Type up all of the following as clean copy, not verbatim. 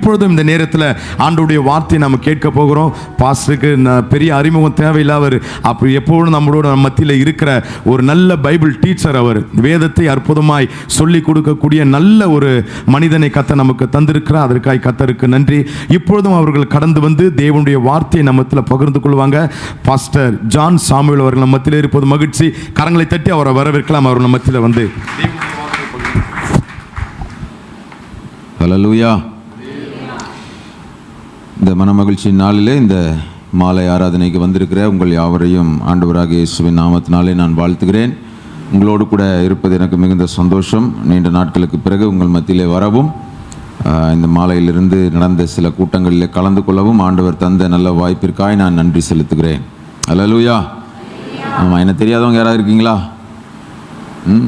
இப்பொழுதும் இந்த நேரத்தில் ஆண்டவருடைய வார்த்தையை நம்ம கேட்க போகிறோம். பாஸ்டருக்கு பெரிய அறிமுகம் தேவையில்லை. அவர் அப்படி எப்பொழுதும் நம்மளோட மத்தியில் இருக்கிற ஒரு நல்ல பைபிள் டீச்சர். அவர் வேதத்தை அற்புதமாய் சொல்லிக் கொடுக்கக்கூடிய நல்ல ஒரு மனிதனை கர்த்தர் நமக்கு தந்திருக்கிறார். அதற்காக கர்த்தருக்கு நன்றி. இப்பொழுதும் அவர்கள் கடந்து வந்து தேவனுடைய வார்த்தையை நம்மத்தில் பகிர்ந்து கொள்வாங்க. பாஸ்டர் ஜான் சாமுவேல் அவர்கள் நம்ம மத்தியில் இருப்பது மகிழ்ச்சி. கரங்களை தட்டி அவரை வரவேற்கலாம். அவர் நம்ம மத்தியில் வந்து ஹல்லேலூயா. இந்த மனமகிழ்ச்சி நாளிலே இந்த மாலை ஆராதனைக்கு வந்திருக்கிற உங்கள் யாவரையும் ஆண்டவராகிய இயேசுவின் நாமத்தினாலே நான் வாழ்த்துகிறேன். உங்களோடு கூட இருப்பது எனக்கு மிகுந்த சந்தோஷம். நீண்ட நாட்களுக்கு பிறகு உங்கள் மத்தியிலே வரவும், இந்த மாலையிலிருந்து நடந்த சில கூட்டங்களில் கலந்து கொள்ளவும் ஆண்டவர் தந்த நல்ல வாய்ப்பிற்காக நான் நன்றி செலுத்துகிறேன். ஹல்லேலூயா. ஆமாம், என்ன தெரியாதவங்க யாராவது இருக்கீங்களா?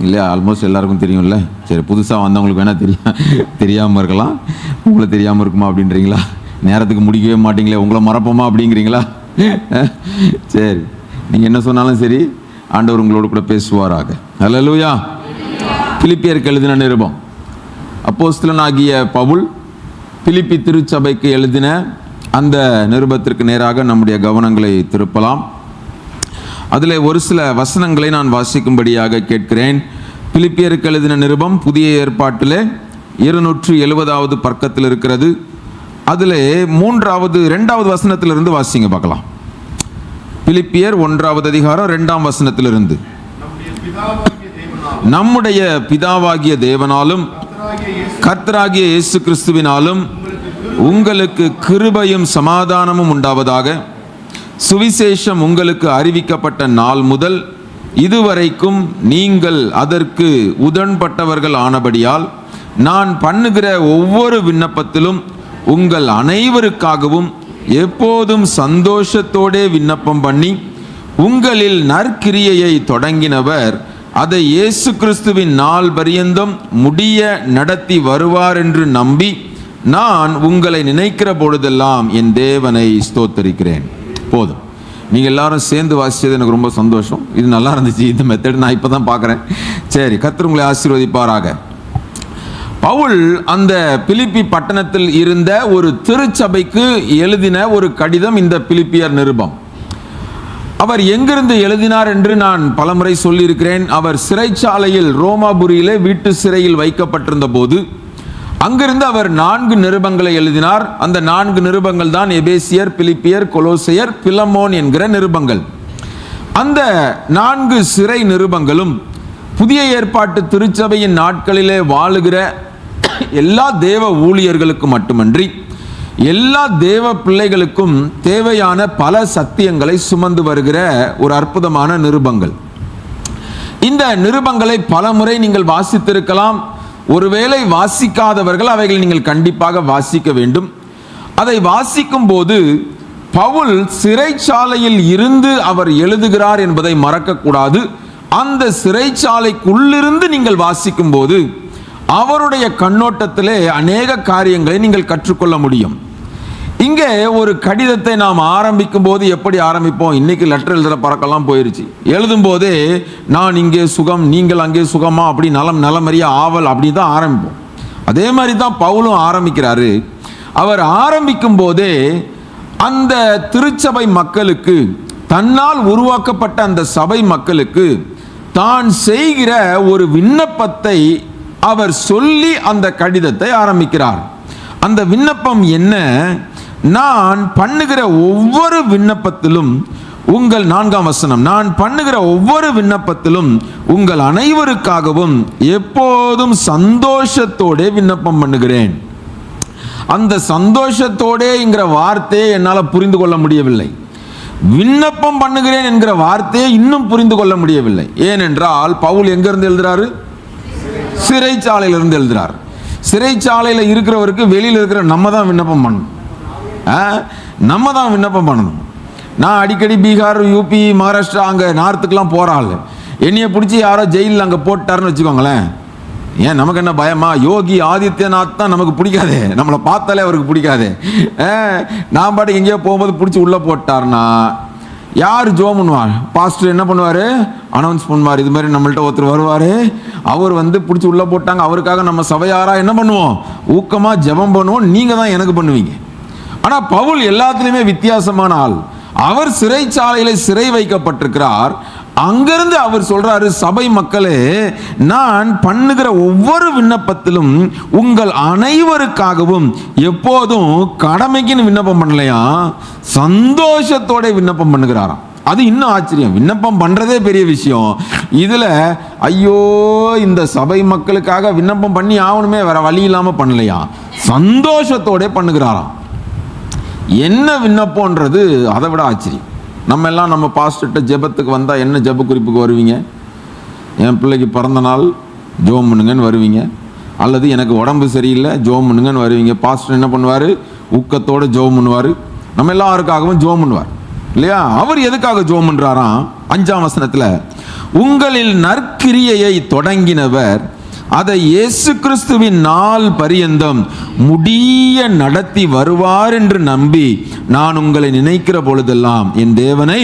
இல்லையா? ஆல்மோஸ்ட் எல்லாருக்கும் தெரியும்ல. சரி, புதுசாக வந்தவங்களுக்கு வேணால் தெரியாமல் இருக்கலாம். உங்களை தெரியாமல் இருக்குமா அப்படின்றீங்களா? நேரத்துக்கு முடிக்கவே மாட்டீங்களே, உங்களை மறப்போமா அப்படிங்கிறீங்களா? சரி, நீங்கள் என்ன சொன்னாலும் சரி, ஆண்டவர் உங்களோடு கூட பேசுவாராக. ஹல்லேலூயா. பிலிப்பியருக்கு எழுதின நிருபம். அப்போஸ்தலனாகிய பவுல் பிலிப்பி திருச்சபைக்கு எழுதின அந்த நிருபத்திற்கு நேராக நம்முடைய கவனங்களை திருப்பலாம். அதில் ஒரு சில வசனங்களை நான் வாசிக்கும்படியாக கேட்கிறேன். பிலிப்பியருக்கு எழுதின நிருபம் புதிய ஏற்பாட்டில் 270வது பக்கத்தில் இருக்கிறது. அதில் 2வது வசனத்திலிருந்து வாசிங்க பார்க்கலாம். பிலிப்பியர் 1வது அதிகாரம் 2ஆம் வசனத்திலிருந்து. நம்முடைய பிதாவாகிய தேவனாலும் கர்த்தராகிய இயேசு கிறிஸ்துவினாலும் உங்களுக்கு கிருபையும் சமாதானமும் உண்டாவதாக. சுவிசேஷம் உங்களுக்கு அறிவிக்கப்பட்ட நாள் முதல் இதுவரைக்கும் நீங்கள் அதற்கு உடன்பட்டவர்கள் ஆனபடியால் நான் பண்ணுகிற ஒவ்வொரு விண்ணப்பத்திலும் உங்கள் அனைவருக்காகவும் எப்போதும் சந்தோஷத்தோடே விண்ணப்பம் பண்ணி, உங்களில் நற்கிரியையை தொடங்கினவர் அதை இயேசு கிறிஸ்துவின் நாள் பரியந்தம் முடிய நடத்தி வருவார் என்று நம்பி நான் உங்களை நினைக்கிற பொழுதெல்லாம் என் தேவனை ஸ்தோத்தரிக்கிறேன். போதும், நீங்கள் எல்லாரும் சேர்ந்து வாசிச்சது எனக்கு ரொம்ப சந்தோஷம். இது நல்லா இருந்துச்சு. இந்த மெத்தட் நான் இப்போ தான் பார்க்குறேன். சரி, கர்த்தர் உங்களை ஆசீர்வதிப்பாராக. பவுல் அந்த பிலிப்பி பட்டணத்தில் இருந்த ஒரு திருச்சபைக்கு எழுதின ஒரு கடிதம் இந்த பிலிப்பியர் நிருபம். அவர் எங்கிருந்து எழுதினார் என்று நான் பலமுறை சொல்லியிருக்கிறேன். அவர் சிறைச்சாலையில் ரோமாபுரியிலே வீட்டு சிறையில் வைக்கப்பட்டிருந்த போது அங்கிருந்து அவர் 4 நிருபங்களை எழுதினார். அந்த 4 நிருபங்கள் தான் எபேசியர், பிலிப்பியர், கொலோசையர், பிலமோன் என்கிற நிருபங்கள். அந்த 4 சிறை நிருபங்களும் புதிய ஏற்பாட்டு திருச்சபையின் நாட்களிலே வாழுகிற எல்லா தேவ ஊழியர்களுக்கு மட்டுமன்றி எல்லா தேவ பிள்ளைகளுக்கும் தேவையான பல சத்தியங்களை சுமந்து வருகிற ஒரு அற்புதமான நிருபங்கள். இந்த நிருபங்களை பல முறை நீங்கள் வாசித்திருக்கலாம். ஒருவேளை வாசிக்காதவர்கள் அவைகளை நீங்கள் கண்டிப்பாக வாசிக்க வேண்டும். அதை வாசிக்கும் போது பவுல் சிறைச்சாலையில் இருந்து அவர் எழுதுகிறார் என்பதை மறக்கக்கூடாது. அந்த சிறைச்சாலைக்குள்ளிருந்து நீங்கள் வாசிக்கும் போது அவருடைய கண்ணோட்டத்திலே அநேக காரியங்களை நீங்கள் கற்றுக்கொள்ள முடியும். இங்கே ஒரு கடிதத்தை நாம் ஆரம்பிக்கும் போது எப்படி ஆரம்பிப்போம்? இன்னைக்கு லெட்டர் எழுதுகிற பறக்கெல்லாம் போயிருச்சு. எழுதும் போதே நான் இங்கே சுகம், நீங்கள் அங்கே சுகமா, அப்படி நலமறிய ஆவல், அப்படி தான் ஆரம்பிப்போம். அதே மாதிரி தான் பவுலும் ஆரம்பிக்கிறாரு. அவர் ஆரம்பிக்கும் போதே அந்த திருச்சபை மக்களுக்கு, தன்னால் உருவாக்கப்பட்ட அந்த சபை மக்களுக்கு தான் செய்கிற ஒரு விண்ணப்பத்தை அவர் சொல்லி அந்த கடிதத்தை ஆரம்பிக்கிறார். அந்த விண்ணப்பம் என்ன? நான் பண்ணுகிற ஒவ்வொரு விண்ணப்பத்திலும் உங்கள் 4ஆம் வசனம், நான் பண்ணுகிற ஒவ்வொரு விண்ணப்பத்திலும் உங்கள் அனைவருக்காகவும் எப்போதும் சந்தோஷத்தோட விண்ணப்பம் பண்ணுகிறேன். அந்த சந்தோஷத்தோடேங்கிற வார்த்தையை என்னால் புரிந்து கொள்ள முடியவில்லை. விண்ணப்பம் பண்ணுகிறேன் என்கிற வார்த்தையை இன்னும் புரிந்து கொள்ள முடியவில்லை. ஏனென்றால் பவுல் எங்கிருந்து எழுதுறாரு? சிறைச்சாலையிலிருந்து எழுதுறார். சிறைச்சாலையில் இருக்கிறவருக்கு வெளியில் இருக்கிற நம்ம தான் விண்ணப்பம் பண்ணணும். நம்ம தான் விண்ணப்பம் பண்ணணும். நான் அடிக்கடி பீகார், யூபி, மகாராஷ்டிரா அங்கே நார்த்துக்கெலாம் போகிறாள். என்னையை பிடிச்சி யாரோ ஜெயிலில் அங்கே போட்டாருன்னு வச்சுக்கோங்களேன், ஏன் நமக்கு என்ன பயமா? யோகி ஆதித்யநாத் தான் நமக்கு பிடிக்காது, நம்மளை பார்த்தாலே அவருக்கு பிடிக்காது. நான் பாட்டுக்கு எங்கேயோ போகும்போது பிடிச்சி உள்ளே போட்டார்னா யார் ஜெபம் பண்ணுவார்? பாஸ்டர் என்ன பண்ணுவார்? அனௌன்ஸ் பண்ணுவார், இது மாதிரி நம்மள்ட்ட ஒருத்தர் வருவார், அவர் பிடிச்சி உள்ளே போட்டாங்க, அவருக்காக நம்ம சபையாரா என்ன பண்ணுவோம்? ஊக்கமாக ஜெபம் பண்ணுவோம், நீங்கள் தான் எனக்கு பண்ணுவீங்க. ஆனால் பவுல் எல்லாத்துலேயுமே வித்தியாசமான ஆள். அவர் சிறைச்சாலையில் சிறை வைக்கப்பட்டிருக்கிறார். அங்கிருந்து அவர் சொல்றாரு, சபை மக்களே, நான் பண்ணுகிற ஒவ்வொரு விண்ணப்பத்திலும் உங்கள் அனைவருக்காகவும் எப்போதும் கடமைக்குன்னு விண்ணப்பம் பண்ணலையா, சந்தோஷத்தோட விண்ணப்பம் பண்ணுகிறாராம். அது இன்னும் ஆச்சரியம். விண்ணப்பம் பண்றதே பெரிய விஷயம். இதுல ஐயோ இந்த சபை மக்களுக்காக விண்ணப்பம் பண்ணி ஆகணுமே, வேற வழி இல்லாம பண்ணலையா, சந்தோஷத்தோட பண்ணுகிறாராம். என்ன விண்ணப்பம்ன்றது அதை விட ஆச்சரியம். நம்ம எல்லாம் நம்ம பாஸ்டர்கிட்ட ஜெபத்துக்கு வந்தால் என்ன ஜெப குறிப்புக்கு வருவீங்க? என் பிள்ளைக்கு பிறந்த நாள் ஜெபம் பண்ணுங்கன்னு வருவீங்க, அல்லது எனக்கு உடம்பு சரியில்லை ஜெபம் பண்ணுங்கன்னு வருவீங்க. பாஸ்டர் என்ன பண்ணுவார்? ஊக்கத்தோடு ஜெபம் பண்ணுவார், நம்ம எல்லாருக்காகவும் ஜெபம் பண்ணுவார் இல்லையா? அவர் எதுக்காக ஜெபம் பண்ணுறாராம்? 5ஆம் வசனத்தில், உங்களில் நற்கிரியையை தொடங்கினவர் அதை இயேசு கிறிஸ்துவின் நாள் பரியந்தம் முடிய நடத்தி வருவார் என்று நம்பி நான் உங்களை நினைக்கிற பொழுதெல்லாம் என் தேவனை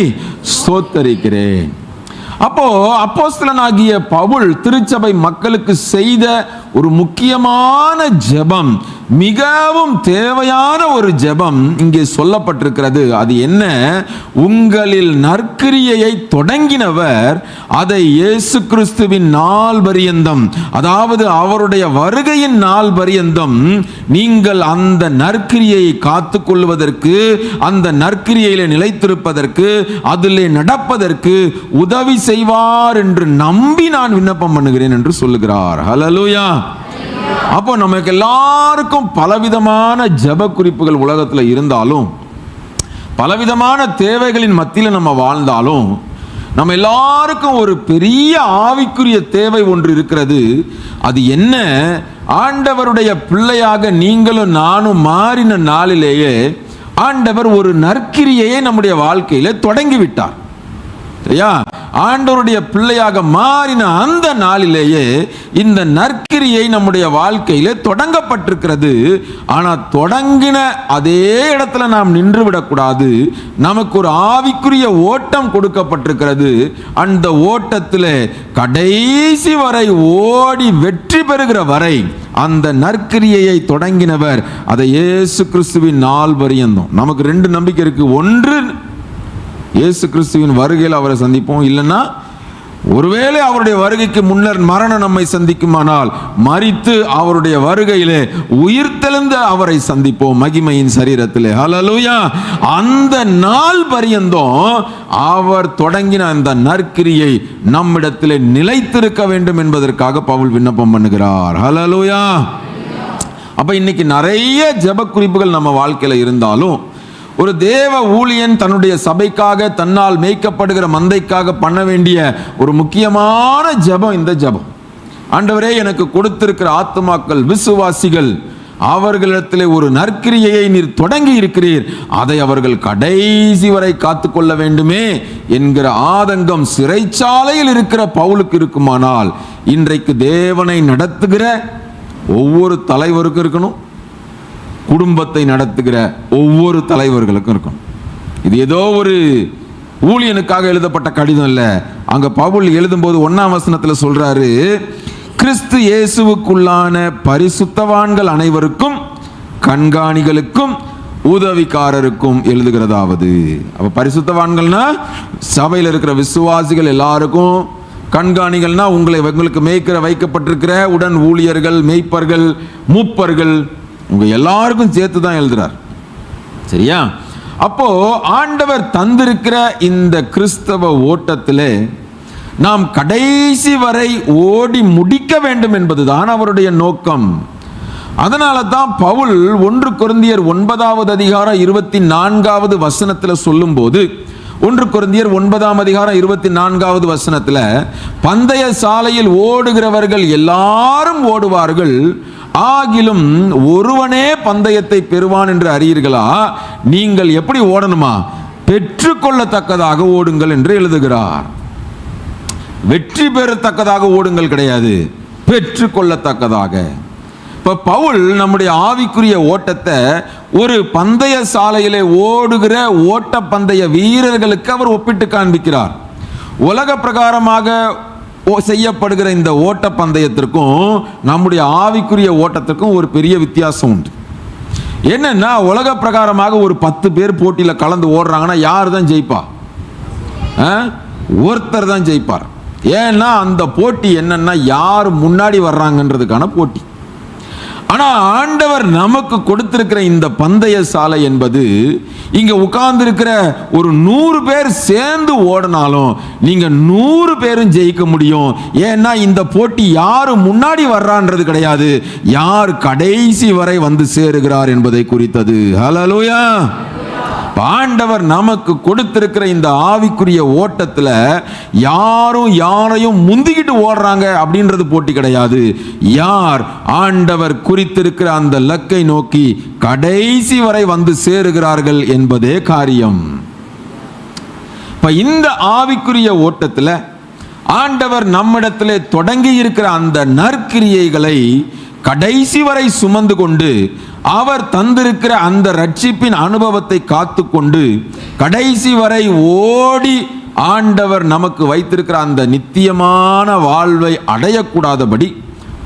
ஸ்தோத்தரிக்கிறேன். அப்போ அப்போஸ்தலனாகிய பவுல் திருச்சபை மக்களுக்கு செய்த ஒரு முக்கியமான ஜெபம், மிகவும் தேவையான ஒரு ஜெபம் இங்கே சொல்லப்பட்டிருக்கிறது. அது என்ன? உங்களில் நற்கிரியையை தொடங்கினவர் அதை இயேசு கிறிஸ்துவின் நாள் பரியந்தம், அதாவது அவருடைய வருகையின் நாள் பரியந்தம் நீங்கள் அந்த நற்கிரியையை காத்து கொள்வதற்கு, அந்த நற்கிரியையில நிலைத்திருப்பதற்கு, அதிலே நடப்பதற்கு உதவி செய்வார் என்று நம்பி நான் விண்ணப்பம் பண்ணுகிறேன் என்று சொல்லுகிறார். ஹல்லேலூயா. அப்போ நமக்கு எல்லாருக்கும் பலவிதமான ஜெப குறிப்புகள் உலகத்தில் இருந்தாலும், பலவிதமான தேவைகளின் மத்தியில் நம்ம வாழ்ந்தாலும், நம்ம எல்லாருக்கும் ஒரு பெரிய ஆவிக்குரிய தேவை ஒன்று இருக்கிறது. அது என்ன? ஆண்டவருடைய பிள்ளையாக நீங்களும் நானும் மாறின நாளிலேயே ஆண்டவர் ஒரு நற்கிரியையை நம்முடைய வாழ்க்கையில தொடங்கிவிட்டார். சரியா? ஆண்டவருடைய பிள்ளையாக மாறின அந்த நாளிலேயே இந்த நற்கிரியை நம்முடைய வாழ்க்கையிலே தொடங்கப்பட்டிருக்கிறது. ஆனால் தொடங்கின அதே இடத்துல நாம் நின்று விடக்கூடாது. நமக்கு ஒரு ஆவிக்குரிய ஓட்டம் கொடுக்கப்பட்டிருக்கிறது. அந்த ஓட்டத்தில் கடைசி வரை ஓடி வெற்றி பெறுகிற வரை அந்த நற்கிரியையை தொடங்கினவர் அதை இயேசு கிறிஸ்துவின் நாள் பரியந்தம். நமக்கு 2 நம்பிக்கை இருக்கு. ஒன்று, இயேசு கிறிஸ்துவின் வருகையில் அவரை சந்திப்போம். இல்லைன்னா ஒருவேளை அவருடைய வருகைக்கு முன்னர் மரணம் நம்மை சந்திக்குமானால் மரித்து அவருடைய வருகையிலே உயிர்த்தெழுந்த அவரை சந்திப்போம் மகிமையின் சரீரத்திலே. ஹல்லேலூயா. அந்த நாள் பரியந்தம் அவர் தொடங்கின அந்த நற்கிரியை நம்மிடத்திலே நிலைத்திருக்க வேண்டும் என்பதற்காக பவுல் விண்ணப்பம் பண்ணுகிறார். ஹல்லேலூயா. அப்ப இன்னைக்கு நிறைய ஜெப குறிப்புகள் நம்ம வாழ்க்கையில இருந்தாலும், ஒரு தேவ ஊழியன் தன்னுடைய சபைக்காக, தன்னால் மேய்க்கப்படுகிற மந்தைக்காக பண்ண வேண்டிய ஒரு முக்கியமான ஜெபம் இந்த ஜெபம். ஆண்டவரே, எனக்கு கொடுத்திருக்கிற ஆத்துமாக்கள், விசுவாசிகள், அவர்களிடத்திலே ஒரு நற்கிரியையை நீர் தொடங்கி இருக்கிறீர், அதை அவர்கள் கடைசி வரை காத்துக்கொள்ள வேண்டுமே என்கிற ஆதங்கம் சிறைச்சாலையில் இருக்கிற பவுலுக்கு இருக்குமானால், இன்றைக்கு தேவனை நடத்துகிற ஒவ்வொரு தலைவருக்கும் இருக்கணும், குடும்பத்தை நடத்துகிற ஒவ்வொரு தலைவர்களுக்கும் இருக்கும். இது ஏதோ ஒரு ஊழியனுக்காக எழுதப்பட்ட கடிதம் இல்லை. அங்க பவுல் எழுதும்போது 1ஆம் வசனத்தில் சொல்றாரு, கிறிஸ்து இயேசுவுக்குள்ளான பரிசுத்தவான்கள் அனைவருக்கும், கண்காணிகளுக்கும், உதவிக்காரருக்கும் எழுதுகிறதாவது. அப்ப பரிசுத்தவான்கள்னா சபையில் இருக்கிற விசுவாசிகள் எல்லாருக்கும், கண்காணிகள்னா உங்களுக்கு மேய்க்கிற வைக்கப்பட்டிருக்கிற உடன் ஊழியர்கள், மேய்ப்பர்கள், மூப்பர்கள், உங்க எல்லாருக்கும் சேர்த்து தான் எழுதுறார். சரியா? அப்போ ஆண்டவர் தந்திருக்கிற இந்த கிறிஸ்தவ ஓட்டத்திலே நாம் கடைசி வரை ஓடி முடிக்க வேண்டும் என்பதுதான் அவருடைய நோக்கம். அதனால தான் பவுல் 1 கொரிந்தியர் 9வது அதிகாரம் 24வது வசனத்தில் சொல்லும் போது, 1 கொரிந்தியர் 9ஆம் அதிகாரம் 24வது வசனத்தில், பந்தய சாலையில் ஓடுகிறவர்கள் எல்லாரும் ஓடுவார்கள், ஆகிலும் ஒருவனே பந்தயத்தை பெறுவான் என்று அறியீர்களா? நீங்கள் எப்படி ஓடணுமா? பெற்றுக்கொள்ளத்தக்கதாக ஓடுங்கள் என்று எழுதுகிறார். வெற்றி பெறத்தக்கதாக ஓடுங்கள் கிடையாது, பெற்றுக்கொள்ளத்தக்கதாக. இப்ப இப்ப பவுல் நம்முடைய ஆவிக்குரிய ஓட்டத்தை ஒரு பந்தய சாலையிலே ஓடுகிற ஓட்ட பந்தய வீரர்களுக்கு அவர் ஒப்பிட்டு காண்பிக்கிறார். உலக பிரகாரமாக செய்யப்படுகிற இந்த ஓட்ட பந்தயத்திற்கும் நம்முடைய ஆவிக்குரிய ஓட்டத்திற்கும் ஒரு பெரிய வித்தியாசம் உண்டு. என்னன்னா, உலக பிரகாரமாக ஒரு 10 பேர் போட்டியில கலந்து ஓடுறாங்கன்னா யார் தான் ஜெயிப்பா? ஒருத்தர் தான் ஜெயிப்பார். ஏன்னா அந்த போட்டி என்னன்னா யார் முன்னாடி வர்றாங்கன்றதுக்கான போட்டி. ஆனா ஆண்டவர் நமக்கு கொடுத்திருக்கிற இந்த பந்தய சாலை என்பது, இங்க உட்கார்ந்து இருக்கிற ஒரு 100 பேர் சேர்ந்து ஓடினாலும் நீங்க 100 பேரும் ஜெயிக்க முடியும். ஏன்னா இந்த போட்டி யாரு முன்னாடி வர்றான்றது கிடையாது, யார் கடைசி வரை வந்து சேருகிறார் என்பதை குறித்தது. ஹல்லேலூயா. ஆண்டவர் நமக்கு கொடுத்திருக்கிற இந்த ஆவிக்குரிய ஓட்டத்துல யாரும் யாரையும் முந்திக்கிட்டு ஓடுறாங்க அப்படின்றது போட்டி கிடையாது. யார் ஆண்டவர் குறித்திருக்கிற அந்த லக்கை நோக்கி கடைசி வரை வந்து சேருகிறார்கள் என்பதே காரியம். இப்ப இந்த ஆவிக்குரிய ஓட்டத்துல ஆண்டவர் நம்மிடத்திலே தொடங்கி இருக்கிற அந்த நற்கிரியைகளை கடைசி வரை சுமந்து கொண்டு அவர் தந்திருக்கிற அந்த ரட்சிப்பின் அனுபவத்தை காத்து கொண்டு கடைசி வரை ஓடி ஆண்டவர் நமக்கு வைத்திருக்கிற அந்த நித்தியமான வாழ்வை அடையக்கூடாதபடி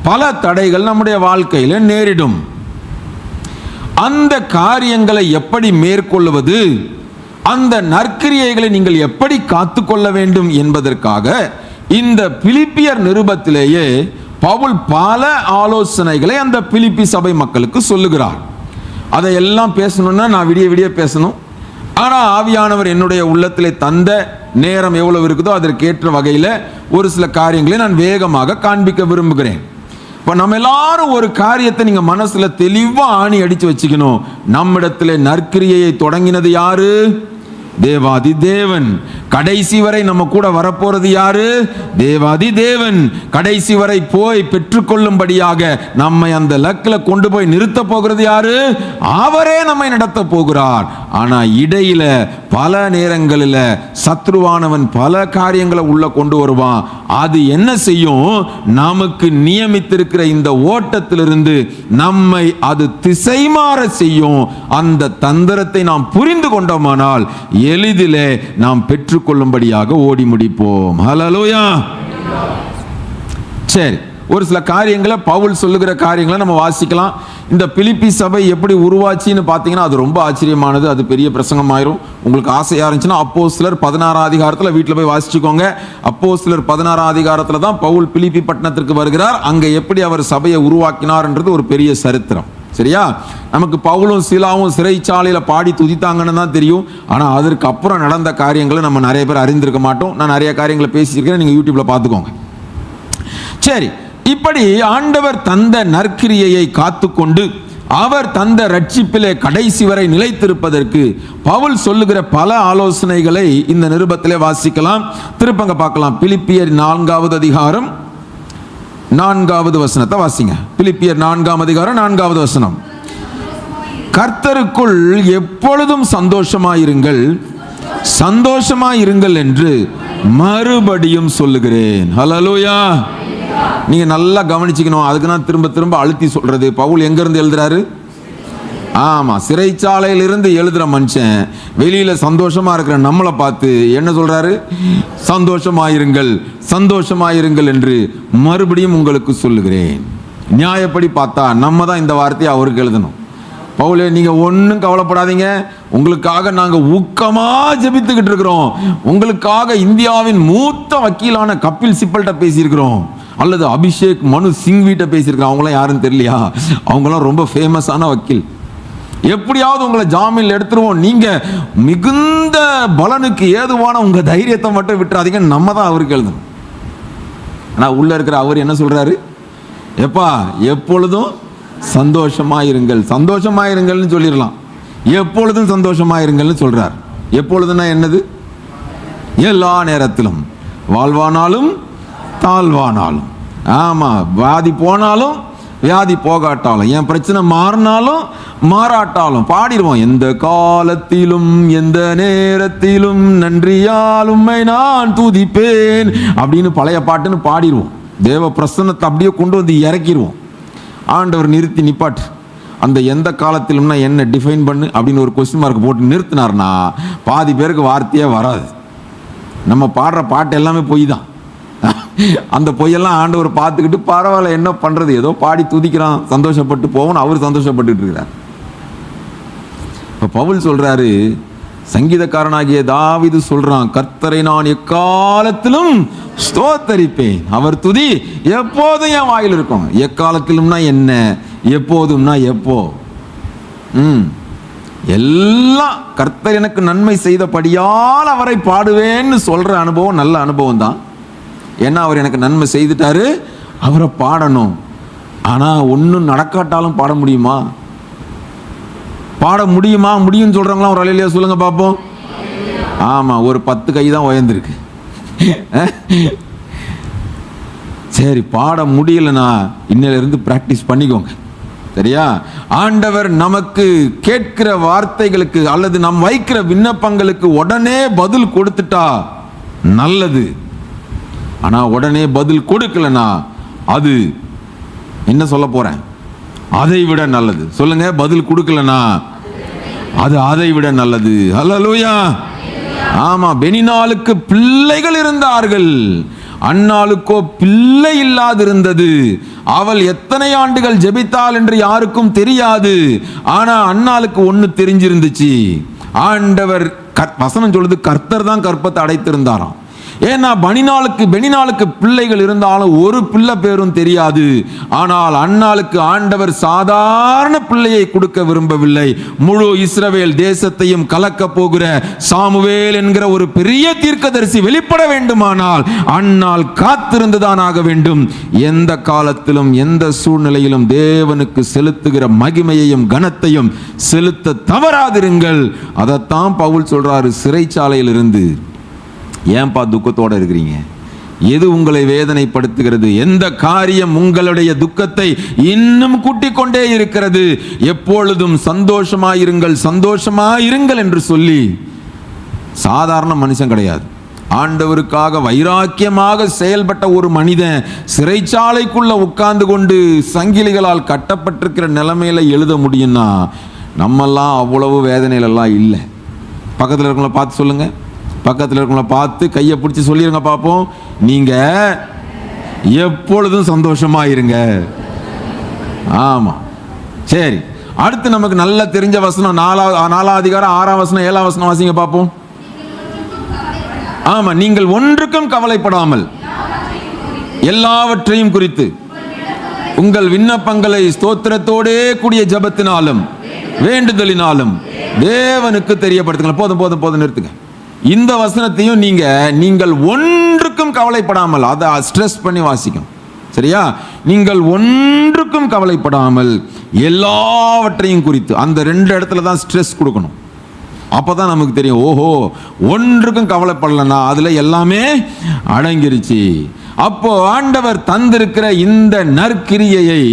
பல தடைகள் நம்முடைய வாழ்க்கையில நேரிடும். அந்த காரியங்களை எப்படி மேற்கொள்வது, அந்த நற்கிரியைகளை நீங்கள் எப்படி காத்துக்கொள்ள வேண்டும் என்பதற்காக இந்த பிலிப்பியர் நிருபத்திலேயே பவுல் பல ஆலோசனைகளை அந்த பிலிப்பி சபை மக்களுக்கு சொல்லுகிறார். அதையெல்லாம் பேசணும்னா நான் விடிய விடிய பேசணும். ஆனால் ஆவியானவர் என்னுடைய உள்ளத்திலே தந்த நேரம் எவ்வளவு இருக்குதோ அதற்கேற்ற வகையில் ஒரு சில காரியங்களை நான் வேகமாக காண்பிக்க விரும்புகிறேன். இப்போ நம்ம எல்லாரும் ஒரு காரியத்தை நீங்கள் மனசில் தெளிவாக ஆணி அடித்து வச்சுக்கணும். நம்மிடத்தில் நற்கிரியையை தொடங்கினது யாரு? தேவாதி தேவன். கடைசி வரை நம்ம கூட வரப்போறது யாரு? தேவாதி தேவன். கடைசி வரை போய் பெற்றுக்கொள்ளும்படியாக நம்மை அந்த லக்கில் கொண்டு போய் நிறுத்த போகிறது யாரு? அவரே நம்மை நடத்த போகிறார். ஆனா இடையில பல நேரங்களில் சத்ருவானவன் பல காரியங்களை உள்ள கொண்டு வருவான். அது என்ன செய்யும்? நமக்கு நியமித்திருக்கிற இந்த ஓட்டத்திலிருந்து நம்மை அது திசை மாற செய்யும். அந்த தந்திரத்தை நாம் புரிந்து கொண்டோமானால் எளிதிலே நாம் பெற்றுக்கொள்ளும்படியாக ஓடி முடிப்போம். ஹல்லேலூயா. சரி, ஒரு சில காரியங்களை பவுல் சொல்லுகிற காரியங்களை நம்ம வாசிக்கலாம். இந்த பிலிப்பி சபை எப்படி உருவாச்சின்னு பார்த்தீங்கன்னா அது ரொம்ப ஆச்சரியமானது. அது பெரிய பிரசங்கமாயிரும். உங்களுக்கு ஆசையா இருந்துச்சுன்னா அப்போஸ்தலர் 16ஆம் அதிகாரத்தில் வீட்டில் போய் வாசிச்சுக்கோங்க. அப்போஸ்தலர் 16ஆம் அதிகாரத்தில் தான் பவுல் பிலிப்பி பட்டணத்திற்கு வருகிறார். அங்கே எப்படி அவர் சபையை உருவாக்கினார்ன்றது ஒரு பெரிய சரித்திரம். சரியா? நமக்கு பவுலும் சீலாவும் சிறைச்சாலையில் பாடி துதித்தாங்கன்னு தான் தெரியும். ஆனால் அதற்கு அப்புறம் நடந்த காரியங்களை நம்ம நிறைய பேர் அறிந்திருக்க மாட்டோம். நான் நிறைய காரியங்களை பேசியிருக்கிறேன், நீங்கள் யூடியூப்ல பார்த்துக்கோங்க. சரி, இப்படி ஆண்டவர் தந்த நற்கிரியையை காத்துக்கொண்டு அவர் தந்த ரட்சிப்பிலே கடைசி வரை நிலைத்திருப்பதற்கு பவுல் சொல்லுகிற பல ஆலோசனைகளை இந்த நிருபத்திலே வாசிக்கலாம். திருப்பங்க பார்க்கலாம். பிலிப்பியர் 4ஆம் அதிகாரம் 4வது வசனத்தை வாசிங்க. பிலிப்பியர் 4ஆம் அதிகாரம் 4வது வசனம். கர்த்தருக்குள் எப்பொழுதும் சந்தோஷமாயிருங்கள், சந்தோஷமாயிருங்கள் என்று மறுபடியும் சொல்லுகிறேன். ஹல்லேலூயா. நீங்க நல்லா கவனிச்சுக்கணும். அதுக்கு நான் திரும்ப திரும்ப அழுத்தி சொல்றது. பவுல் எங்க இருந்து எழுதுறாரு? ஆமா, சிறைச்சாலையிலிருந்து எழுதுற மனுஷன் வெளியில சந்தோஷமா இருக்கிற நம்மளை பார்த்து என்ன சொல்றாரு? சந்தோஷமாயிருங்கள், சந்தோஷமாயிருங்கள் என்று மறுபடியும் உங்களுக்கு சொல்லுகிறேன். நியாயப்படி பார்த்தா நம்ம தான் இந்த வார்த்தையை அவருக்கு எழுதணும். பவுலே, நீங்க ஒன்றும் கவலைப்படாதீங்க, உங்களுக்காக நாங்க ஊக்கமா ஜெபித்துக்கிட்டு இருக்கிறோம். உங்களுக்காக இந்தியாவின் மூத்த வக்கீலான கபில் சிப்பல்கிட்ட பேசியிருக்கிறோம், அல்லது அபிஷேக் மனு சிங்விட்ட பேசியிருக்கிறோம். அவங்களாம் யாருன்னு தெரியலையா? அவங்களாம் ரொம்ப ஃபேமஸான வக்கீல். எப்படியாவது உங்களை ஜாமீன் எடுத்துருவோம், நீங்க மிகுந்த பலனுக்கு ஏதுவான உங்க தைரியத்தை மட்டும் விட்டுறாதீங்க, நம்ம தான் அவருக்கு எழுதணும். ஆனா உள்ள இருக்கிற அவர் என்ன சொல்றாரு? எப்பா எப்பொழுதும் சந்தோஷமாயிருங்கள், சந்தோஷமாயிருங்கள்னு சொல்லிடலாம். எப்பொழுதும் சந்தோஷமாயிருங்கள்னு சொல்றார். எப்பொழுதுன்னா என்னது? எல்லா நேரத்திலும், வாழ்வானாலும் தாழ்வானாலும். ஆமா, வியாதி போனாலும் வியாதி போகாட்டாலும், என் பிரச்சனை மாறினாலும் மாறாட்டாலும் பாடிடுவோம். எந்த காலத்திலும் எந்த நேரத்திலும் நன்றியால் உம்மை நான் துதிப்பேன் அப்படின்னு பழைய பாட்டுன்னு பாடிடுவோம். தேவ பிரசன்னத்தை அப்படியே கொண்டு வந்து இறக்கிடுவோம். ஆண்டவர் நிறுத்தி நிப்பாட்டு, அந்த எந்த காலத்திலும்னா என்ன டிஃபைன் பண்ணு அப்படின்னு ஒரு கொஸ்டின் மார்க் போட்டு நிறுத்தினார்னா பாதி பேருக்கு வார்த்தையே வராது. நம்ம பாடுற பாட்டு எல்லாமே பொய் தான். அந்த பொய்யெல்லாம் ஆண்டவர் பார்த்துக்கிட்டு பரவாயில்ல என்ன பண்றது, ஏதோ பாடி துதிக்கிறான், சந்தோஷப்பட்டு போவோம், அவர் சந்தோஷப்பட்டு இருக்கிறார். இப்ப பவுல் சொல்றாரு, சங்கீதக்காரனாகிய தாவீது சொல்றான், கர்த்தரை நான் எக்காலத்திலும் ஸ்தோத்தரிப்பேன், அவர் துதி எப்போதும் என் வாயில் இருக்கும். எக்காலத்திலும்னா என்ன, எப்போதும்னா எப்போ? எல்லாம் கர்த்தர் எனக்கு நன்மை செய்தபடியால் அவரை பாடுவேன்னு சொல்ற அனுபவம் நல்ல அனுபவம் தான். ஏன்னா அவர் எனக்கு நன்மை செய்துட்டாரு, அவரை பாடணும். ஆனா ஒன்றும் நடக்காட்டாலும் பாட முடியுமா? பாட முடியுமா? முடியும்னு சொல்றவங்களாம் ஒரு அலையிலையா சொல்லுங்க பார்ப்போம். ஆமா, ஒரு 10 கை தான் உயர்ந்திருக்கு. சரி, பாட முடியலன்னா இன்னையில இருந்து பிராக்டிஸ் பண்ணிக்கோங்க. சரியா? ஆண்டவர் நமக்கு கேட்கிற வார்த்தைகளுக்கு அல்லது நாம் வைக்கிற விண்ணப்பங்களுக்கு உடனே பதில் கொடுத்துட்டா நல்லது. ஆனா உடனே பதில் கொடுக்கலனா அது என்ன சொல்ல போறேன், அதை விட நல்லது. சொல்லுங்க, பதில் கொடுக்கலனா அது அதை விட நல்லது. ஹல்லேலூயா. ஆமா, பெனினாளுக்கு பிள்ளைகள் இருந்தார்கள், அன்னாளுக்கோ பிள்ளை இல்லாதிருந்தது. அவள் எத்தனை ஆண்டுகள் ஜெபித்தாள் என்று யாருக்கும் தெரியாது. ஆனா அன்னாளுக்கு ஒண்ணு தெரிஞ்சிருந்துச்சு, ஆண்டவர் வசனம் சொல்லுது கர்த்தர் தான் கற்பத்தை அடைத்திருந்தாராம். ஏன்னா பெனினாளுக்கு பிள்ளைகள் இருந்தாலும் ஒரு பிள்ளை பேரும் தெரியாது. ஆனால் அன்னாளுக்கு ஆண்டவர் சாதாரண பிள்ளையை கொடுக்க விரும்பவில்லை, முழு இஸ்ரவேல் தேசத்தையும் கலக்க போகிற சாமுவேல் என்கிற ஒரு பெரிய தீர்க்கதரிசி வெளிப்பட வேண்டுமானால் அன்னாள் காத்திருந்துதான் ஆக வேண்டும். எந்த காலத்திலும் எந்த சூழ்நிலையிலும் தேவனுக்கு செலுத்துகிற மகிமையையும் கனத்தையும் செலுத்த தவறாதிருங்கள். அதைத்தான் பவுல் சொல்றாரு, சிறைச்சாலையில் இருந்து. ஏன்பா துக்கத்தோடு இருக்கிறீங்க? எது உங்களை வேதனைப்படுத்துகிறது? எந்த காரியம் உங்களுடைய துக்கத்தை இன்னும் கூட்டிக் கொண்டே இருக்கிறது? எப்பொழுதும் சந்தோஷமாயிருங்கள், சந்தோஷமாயிருங்கள் என்று சொல்லி சாதாரண மனுஷன் கிடையாது, ஆண்டவருக்காக வைராக்கியமாக செயல்பட்ட ஒரு மனிதன் சிறைச்சாலைக்குள்ள உட்கார்ந்து கொண்டு சங்கிலிகளால் கட்டப்பட்டிருக்கிற நிலைமையில எழுத முடியும்னா நம்மெல்லாம் அவ்வளவு வேதனையிலெல்லாம் இல்லை. பக்கத்தில் இருக்கவங்கள பார்த்து சொல்லுங்க, பக்கத்தில் இருக்கவங்கள பார்த்து கையை பிடிச்சி சொல்லிருங்க பார்ப்போம், நீங்க எப்பொழுதும் சந்தோஷமா இருங்க. ஆமா, சரி. அடுத்து நமக்கு நல்ல தெரிஞ்ச வசனம் 4ஆம் அதிகாரம் 6ஆம் வசனம் 7ஆம் வசனம் வாசிங்க பார்ப்போம். ஆமா, நீங்கள் ஒன்றுக்கும் கவலைப்படாமல் எல்லாவற்றையும் குறித்து உங்கள் விண்ணப்பங்களை ஸ்தோத்திரத்தோடே கூடிய ஜெபத்தினாலும் வேண்டுதலினாலும் தேவனுக்கு தெரியப்படுத்துங்கள். போதும் போதும் போதும், நிறுத்துங்க. இந்த வசனத்தையும் நீங்கள் ஒன்றுக்கும் கவலைப்படாமல், அதை ஸ்ட்ரெஸ் பண்ணி வாசிக்கும். சரியா? நீங்கள் ஒன்றுக்கும் கவலைப்படாமல் எல்லாவற்றையும் குறித்து, அந்த 2 இடத்துல தான் ஸ்ட்ரெஸ் கொடுக்கணும். அப்பதான் நமக்கு தெரியும், ஓஹோ ஒன்றுக்கும் கவலைப்படலன்னா அதுல எல்லாமே அடங்கிருச்சு. அப்போ ஆண்டவர் தந்திருக்கிற இந்த நற்கிரியையை,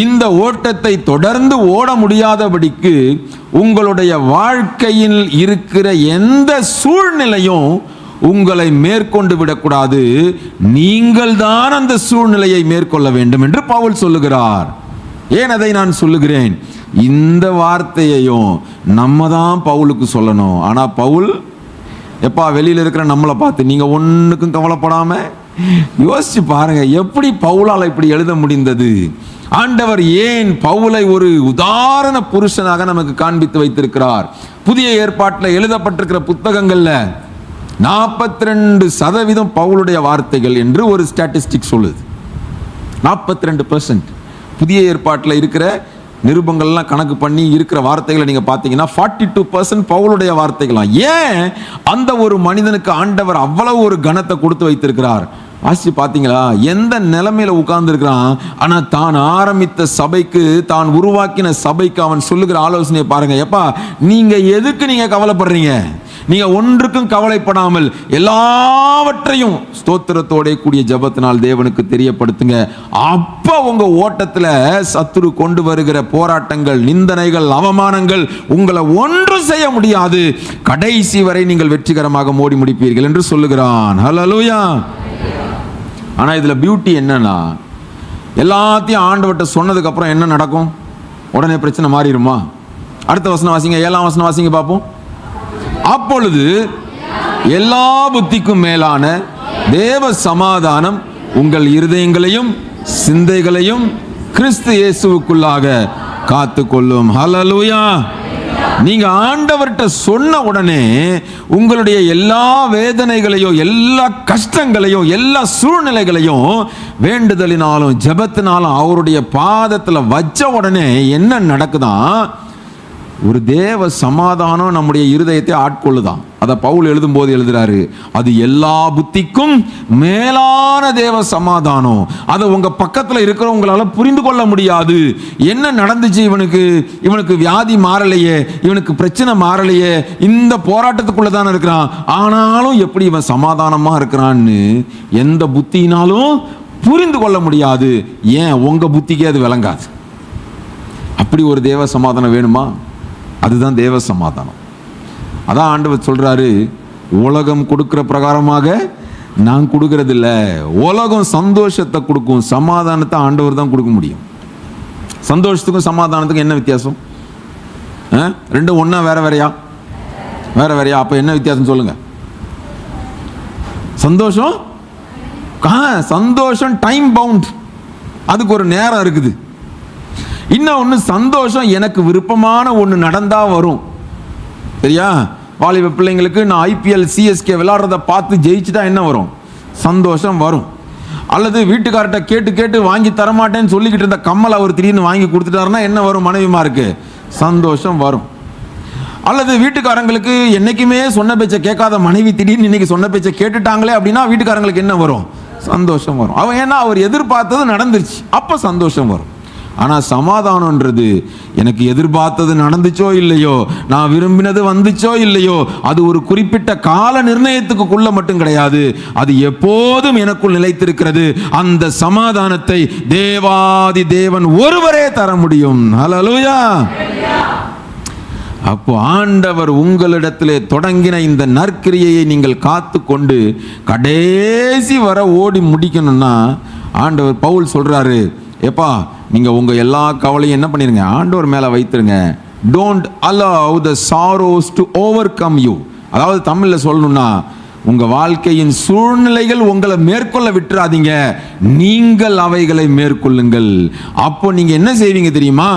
இந்த ஓட்டத்தை தொடர்ந்து ஓட முடியாதபடிக்கு உங்களுடைய வாழ்க்கையில் இருக்கிற எந்த சூழ்நிலையும் உங்களை மேற்கொண்டு விடக்கூடாது. நீங்கள் தான் அந்த சூழ்நிலையை மேற்கொள்ள வேண்டும் என்று பவுல் சொல்லுகிறார். ஏன் அதை நான் சொல்லுகிறேன்? இந்த வார்த்தையையும் நம்ம தான் பவுலுக்கு சொல்லணும். ஆனா பவுல் எப்பா வெளியில இருக்கிற நம்மளை பார்த்து நீங்க ஒண்ணுக்கும் கவலைப்படாம, யோசிச்சு பாருங்க எப்படி பவுலால் இப்படி எழுத முடிந்தது. ஆண்டவர் ஏன் பவுலை ஒரு உதாரண புருஷனாக நமக்கு காண்பித்து வைத்திருக்கிறார். புதிய ஏற்பாட்டில் எழுதப்பட்டிருக்கிற புத்தகங்கள்ல 42% பவுலுடைய வார்த்தைகள் என்று ஒரு ஸ்டாட்டிஸ்டிக் சொல்லுது. 42% புதிய ஏற்பாட்டில் இருக்கிற நிருபங்கள்லாம் கணக்கு பண்ணி இருக்கிற வார்த்தைகளை நீங்க பார்த்தீங்கன்னா 42% பவுலுடைய வார்த்தைகளாம். ஏன் அந்த ஒரு மனிதனுக்கு ஆண்டவர் அவ்வளவு ஒரு கனத்தை கொடுத்து வைத்திருக்கிறார்? ஆசி பார்த்தீங்களா? எந்த நிலைமையில உட்கார்ந்து இருக்கிறான், ஆனா தான் ஆரம்பித்த சபைக்கு, தான் உருவாக்கின சபைக்கு அவன் சொல்லுகிற ஆலோசனையை பாருங்க. எப்பா, நீங்க எதுக்கு நீங்க கவலைப்படுறீங்க? நீங்க ஒன்றுக்கும் கவலைப்படாமல் எல்லாவற்றையும் ஸ்தோத்திரத்தோட கூடிய ஜெபத்தினால் தேவனுக்கு தெரியப்படுத்துங்க. அப்ப உங்க ஓட்டத்துல சத்துரு கொண்டு வருகிற போராட்டங்கள், நிந்தனைகள், அவமானங்கள் உங்களை ஒன்றும் செய்ய முடியாது. கடைசி வரை நீங்கள் வெற்றிகரமாக ஓடி முடிப்பீர்கள் என்று சொல்லுகிறான். ஹல்லேலூயா. ஆனா இதுல பியூட்டி என்னன்னா, எல்லாத்தையும் ஆண்டவர்கிட்ட சொன்னதுக்கு அப்புறம் என்ன நடக்கும்? உடனே பிரச்சனை மாறிடுமா? அடுத்த வசனம் வாசிங்க, 7ஆம் வசனம் வாசிங்க பார்ப்போம். அப்பொழுது எல்லா புத்திக்கும் மேலான தேவ சமாதானம் உங்கள் இருதயங்களையும் சிந்தைகளையும் கிறிஸ்து இயேசுவுக்குள்ளாக காத்துக்கொள்ளும். ஹல்லேலூயா. நீங்க ஆண்டவர்கிட்ட சொன்ன உடனே உங்களுடைய எல்லா வேதனைகளையும், எல்லா கஷ்டங்களையும், எல்லா சூழ்நிலைகளையும் வேண்டுதலினாலும் ஜெபத்தினாலும் அவருடைய பாதத்துல வச்ச உடனே என்ன நடக்குதான்? ஒரு தேவ சமாதானம் நம்முடைய இருதயத்தை ஆட்கொள்ளுதான். அதை பவுல் எழுதும்போது எழுதுறாரு, அது எல்லா புத்திக்கும் மேலான தேவ சமாதானம். அதை உங்க பக்கத்துல இருக்கிறவங்களால புரிந்து கொள்ள முடியாது. என்ன நடந்துச்சு இவனுக்கு வியாதி மாறலையே, இவனுக்கு பிரச்சனை மாறலையே, இந்த போராட்டத்துக்குள்ள தானே இருக்கிறான், ஆனாலும் எப்படி இவன் சமாதானமா இருக்கிறான்னு எந்த புத்தினாலும் புரிந்து கொள்ள முடியாது. ஏன்? உங்க புத்திக்கே அது விளங்காது. அப்படி ஒரு தேவ சமாதானம் வேணுமா? அதுதான் தேவ சமாதானம். அதான் ஆண்டவர் சொல்றாரு, உலகம் கொடுக்கிற பிரகாரமாக நான் கொடுக்கறது இல்ல. உலகம் சந்தோஷத்தை கொடுக்கும், சமாதானத்தை ஆண்டவர் தான் கொடுக்க முடியும். சந்தோஷத்துக்கும் சமாதானத்துக்கும் என்ன வித்தியாசம்? ரெண்டும் ஒண்ணா வேற வேறையா? வேற வேறையா? அப்ப என்ன வித்தியாசம் சொல்லுங்க? சந்தோஷம் டைம் பவுண்ட், அதுக்கு ஒரு நேரம் இருக்குது. இன்னொன்று சந்தோஷம் எனக்கு விருப்பமான ஒன்று நடந்தா வரும். சரியா? வாலிப பிள்ளைங்களுக்கு நான் ஐபிஎல் சிஎஸ்கே விளையாடுறத பார்த்து ஜெயிச்சுட்டா என்ன வரும்? சந்தோஷம் வரும். அல்லது வீட்டுக்கார்ட்ட கேட்டு கேட்டு வாங்கி தரமாட்டேன்னு சொல்லிக்கிட்டு இருந்த கம்மல் அவர் திடீர்னு வாங்கி கொடுத்துட்டாருன்னா என்ன வரும்? மனைவிமாருக்கு சந்தோஷம் வரும். அல்லது வீட்டுக்காரங்களுக்கு என்னைக்குமே சொன்ன பேச்சை கேட்காத மனைவி திடீர்னு இன்னைக்கு சொன்ன பேச்சை கேட்டுட்டாங்களே அப்படின்னா வீட்டுக்காரங்களுக்கு என்ன வரும்? சந்தோஷம் வரும். அவன் ஏன்னா அவர் எதிர்பார்த்தது நடந்துருச்சு, அப்ப சந்தோஷம் வரும். ஆனா சமாதானம்ன்றது எனக்கு எதிர்பார்த்தது நடந்துச்சோ இல்லையோ, நான் விரும்பினது வந்துச்சோ இல்லையோ, அது ஒரு குறிப்பிட்ட கால நிர்ணயத்துக்குள்ள மட்டும் கிடையாது, அது எப்போதும் எனக்குள் நிலைத்திருக்கிறது. அந்த சமாதானத்தை தேவாதி தேவன் ஒருவரே தர முடியும். ஹல்லேலூயா. அப்போ ஆண்டவர் உங்களிடத்திலே தொடங்கின இந்த நற்கிரியையை நீங்கள் காத்து கொண்டு கடைசி வர ஓடி முடிக்கணும்னா ஆண்டவர் பவுல் சொல்றாரு, எப்பா நீங்க உங்க எல்லா கவலையும் என்ன பண்ணிருங்க? ஆண்டவர் மேல வைத்திருங்க. Don't allow the sorrows to overcome you. அதாவது தமிழ்ல சொல்லணும்னா, உங்க வாழ்க்கையின் சூழ்நிலைகள் உங்களை மேற்கொள்ள விட்டுறாதீங்க, நீங்கள் அவைகளை மேற்கொள்ளுங்கள். அப்போ நீங்க என்ன செய்வீங்க தெரியுமா?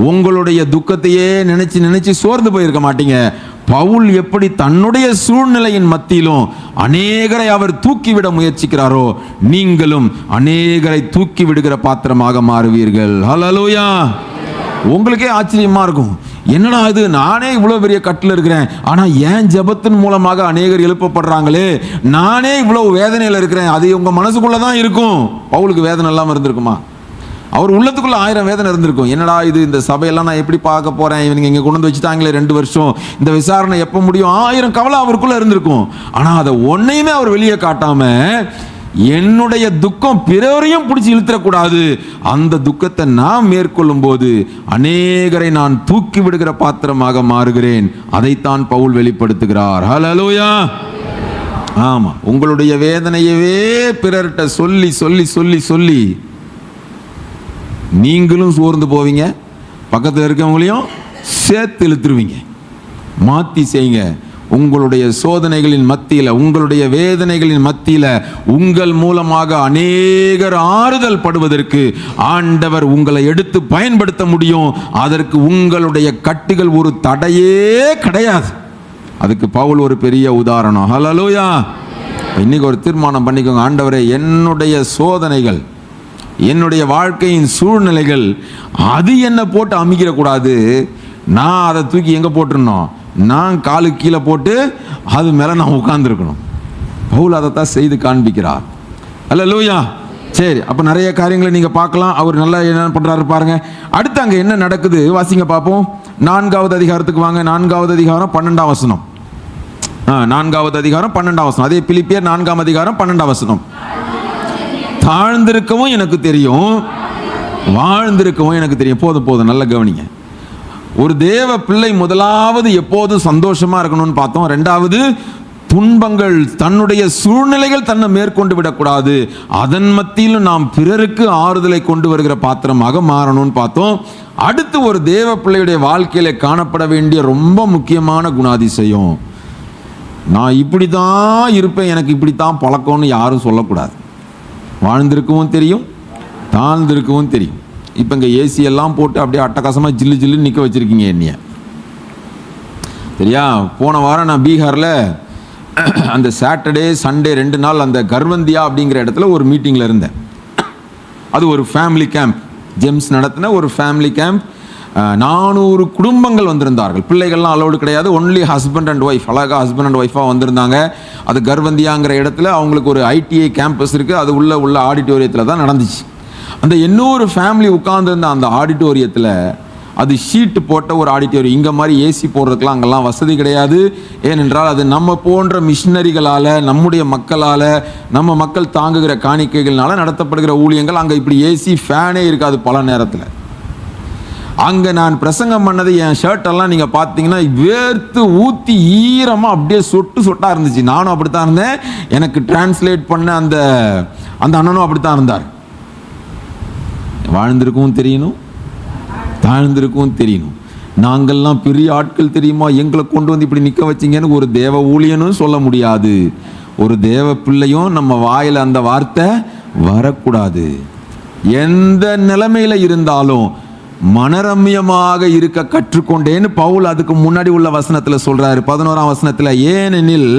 உங்களுடைய துக்கத்தையே நினைச்சு நினைச்சு சோர்ந்து போயிருக்க மாட்டீங்க. பவுல் எப்படி தன்னுடைய சூழ்நிலையின் மத்தியிலும் அநேகரை அவர் தூக்கிவிட முயற்சிக்கிறாரோ, நீங்களும் அநேகரை தூக்கி விடுகிற பாத்திரமாக மாறுவீர்கள். ஹல்லேலூயா. உங்களுக்கே ஆச்சரியமா இருக்கும், என்னடா இது, நானே இவ்வளவு பெரிய கட்டில் இருக்கிறேன், ஆனா ஏன் ஜெபத்தின் மூலமாக அநேகர் எழுப்பப்படுறாங்களே, நானே இவ்வளவு வேதனையில் இருக்கிறேன். அது உங்க மனசுக்குள்ளதான் இருக்கும். பவுலுக்கு வேதனை இல்லாம இருந்திருக்குமா? அவர் உள்ளத்துக்குள்ள 1000 வேதனை இருந்திருக்கும். என்னடா இது, இந்த சபையெல்லாம் நான் எப்படி பார்க்க போறேன், இவங்க இங்க கொண்டு வந்து வச்சுட்டாங்களே 2 வருஷம், இந்த விசாரணை எப்ப முடியும், 1000 கவலை அவருக்குள்ள இருந்திருக்கும். ஆனா அதை ஒன்னையுமே அவர் வெளியே காட்டாம, என்னுடைய துக்கம் பிறரையும் பிடிச்சி இழுத்துறக்கூடாது, அந்த துக்கத்தை நான் மேற்கொள்ளும் போது அநேகரை நான் தூக்கி விடுகிற பாத்திரமாக மாறுகிறேன். அதைத்தான் பவுல் வெளிப்படுத்துகிறார். ஹல்லேலூயா. ஆமா, உங்களுடைய வேதனையவே பிறர்கிட்ட சொல்லி சொல்லி சொல்லி சொல்லி நீங்களும் சோர்ந்து போவீங்க, பக்கத்தில் இருக்கவங்களையும் சேர்த்து இழுத்துருவீங்க. மாற்றி செய்யுங்க. உங்களுடைய சோதனைகளின் மத்தியில், உங்களுடைய வேதனைகளின் மத்தியில் உங்கள் மூலமாக அநேகர் ஆறுதல் படுவதற்கு ஆண்டவர் உங்களை எடுத்து பயன்படுத்த முடியும். அதற்கு உங்களுடைய கட்டுகள் ஒரு தடையே கிடையாது. அதுக்கு பவுல் ஒரு பெரிய உதாரணம். ஹல்லேலூயா. இன்னைக்கு ஒரு தீர்மானம் பண்ணிக்கோங்க, ஆண்டவரே என்னுடைய சோதனைகள், என்னுடைய வாழ்க்கையின் சூழ்நிலைகள் அது என்ன போட்டு அமைக்கிறக்கூடாது, நான் அதை தூக்கி எங்கே போட்டுருணும், நான் காலு கீழே போட்டு அது மேலே நான் உட்கார்ந்துருக்கணும். பவுல் அதைத்தான் செய்து காண்பிக்கிறார். ஹல்லேலூயா. சரி, அப்போ நிறைய காரியங்களை நீங்கள் பார்க்கலாம். அவர் நல்லா என்ன பண்ணுறாரு பாருங்க. அடுத்து அங்கே என்ன நடக்குது வாசிங்க பார்ப்போம். 4வது அதிகாரத்துக்கு வாங்க. 4வது அதிகாரம் 12ஆம் வசனம். 4வது அதிகாரம் 12ஆம் வசனம். அதே பிலிப்பியர் 4ஆம் அதிகாரம் 12ஆம் வசனம். தாழ்ந்திருக்கவும் எனக்கு தெரியும், வாழ்ந்திருக்கவும் எனக்கு தெரியும். போதும் போதும், நல்ல கவனிங்க. ஒரு தேவ பிள்ளை முதலாவது எப்போதும் சந்தோஷமா இருக்கணும்னு பார்த்தோம். 2வது துன்பங்கள், தன்னுடைய சூழ்நிலைகள் தன்னை மேற்கொண்டு விடக்கூடாது. அதன் மத்தியிலும் நாம் பிறருக்கு ஆறுதலை கொண்டு வருகிற பாத்திரமாக மாறணும்னு பார்த்தோம். அடுத்து ஒரு தேவ பிள்ளையுடைய வாழ்க்கையில காணப்பட வேண்டிய ரொம்ப முக்கியமான குணாதிசயம், நான் இப்படி தான் இருப்பேன், எனக்கு இப்படி தான் பழக்கம்னு யாரும் சொல்லக்கூடாது. வாழ்ந்திருக்கவும் தெரியும், தாழ்ந்திருக்கவும் தெரியும். இப்போ இங்கே ஏசி எல்லாம் போட்டு அப்படியே அட்டகாசமாக ஜில்லு ஜில்லுன்னு நிற்க வச்சுருக்கீங்க என்னைய, சரியா? போன வாரம் நான் பீகாரில் அந்த சாட்டர்டே சண்டே 2 நாள் அந்த கர்வந்தியா அப்படிங்கிற இடத்துல ஒரு மீட்டிங்கில் இருந்தேன். அது ஒரு ஃபேமிலி கேம்ப், ஜெம்ஸ் நடத்தின ஒரு ஃபேமிலி கேம்ப். 400 குடும்பங்கள் வந்திருந்தார்கள். பிள்ளைகள்லாம் அலோடு கிடையாது, ஒன்லி ஹஸ்பண்ட் அண்ட் ஒய்ஃப், அழகாக ஹஸ்பண்ட் அண்ட் ஒய்ஃபாக வந்திருந்தாங்க. அது கர்வந்தியாங்கிற இடத்துல அவங்களுக்கு ஒரு ஐடிஐ கேம்பஸ் இருக்குது, அது உள்ள ஆடிட்டோரியத்தில் தான் நடந்துச்சு. அந்த 800 ஃபேமிலி உட்கார்ந்துருந்த அந்த ஆடிட்டோரியத்தில், அது ஷீட்டு போட்ட ஒரு ஆடிட்டோரியம். இங்கே மாதிரி ஏசி போடுறதுக்கெலாம் அங்கெல்லாம் வசதி கிடையாது. ஏனென்றால் அது நம்ம போன்ற மிஷினரிகளால், நம்முடைய மக்களால், நம்ம மக்கள் தாங்குகிற காணிக்கைகள்னால நடத்தப்படுகிற ஊழியங்கள். அங்கே இப்படி ஏசி ஃபேனே இருக்காது பல நேரத்தில். அங்கே நான் பிரசங்கம் பண்ணது, என் ஷர்ட்டெல்லாம் நீங்கள் பார்த்தீங்கன்னா வேர்த்து ஊற்றி ஈரமாக அப்படியே சொட்டு சொட்டாக இருந்துச்சு. நானும் அப்படி தான் இருந்தேன், எனக்கு டிரான்ஸ்லேட் பண்ண அந்த அண்ணனும் அப்படி தான் இருந்தார். வாழ்ந்திருக்கவும் தெரியணும், தாழ்ந்திருக்கவும் தெரியணும். நாங்கள்லாம் பெரிய ஆட்கள் தெரியுமா, எங்களை கொண்டு வந்து இப்படி நிற்க வச்சிங்கன்னு ஒரு தேவ ஊழியனும் சொல்ல முடியாது. ஒரு தேவ பிள்ளையும் நம்ம வாயில் அந்த வார்த்தை வரக்கூடாது. எந்த நிலைமையில் இருந்தாலும் மனரம்யமாக இருக்க கற்றுக்கொண்டேன்னு பவுல் அதுக்கு முன்னாடி உள்ள வசனத்தில் சொல்றாரு. 11ஆம் வசனத்தில், ஏனெனில்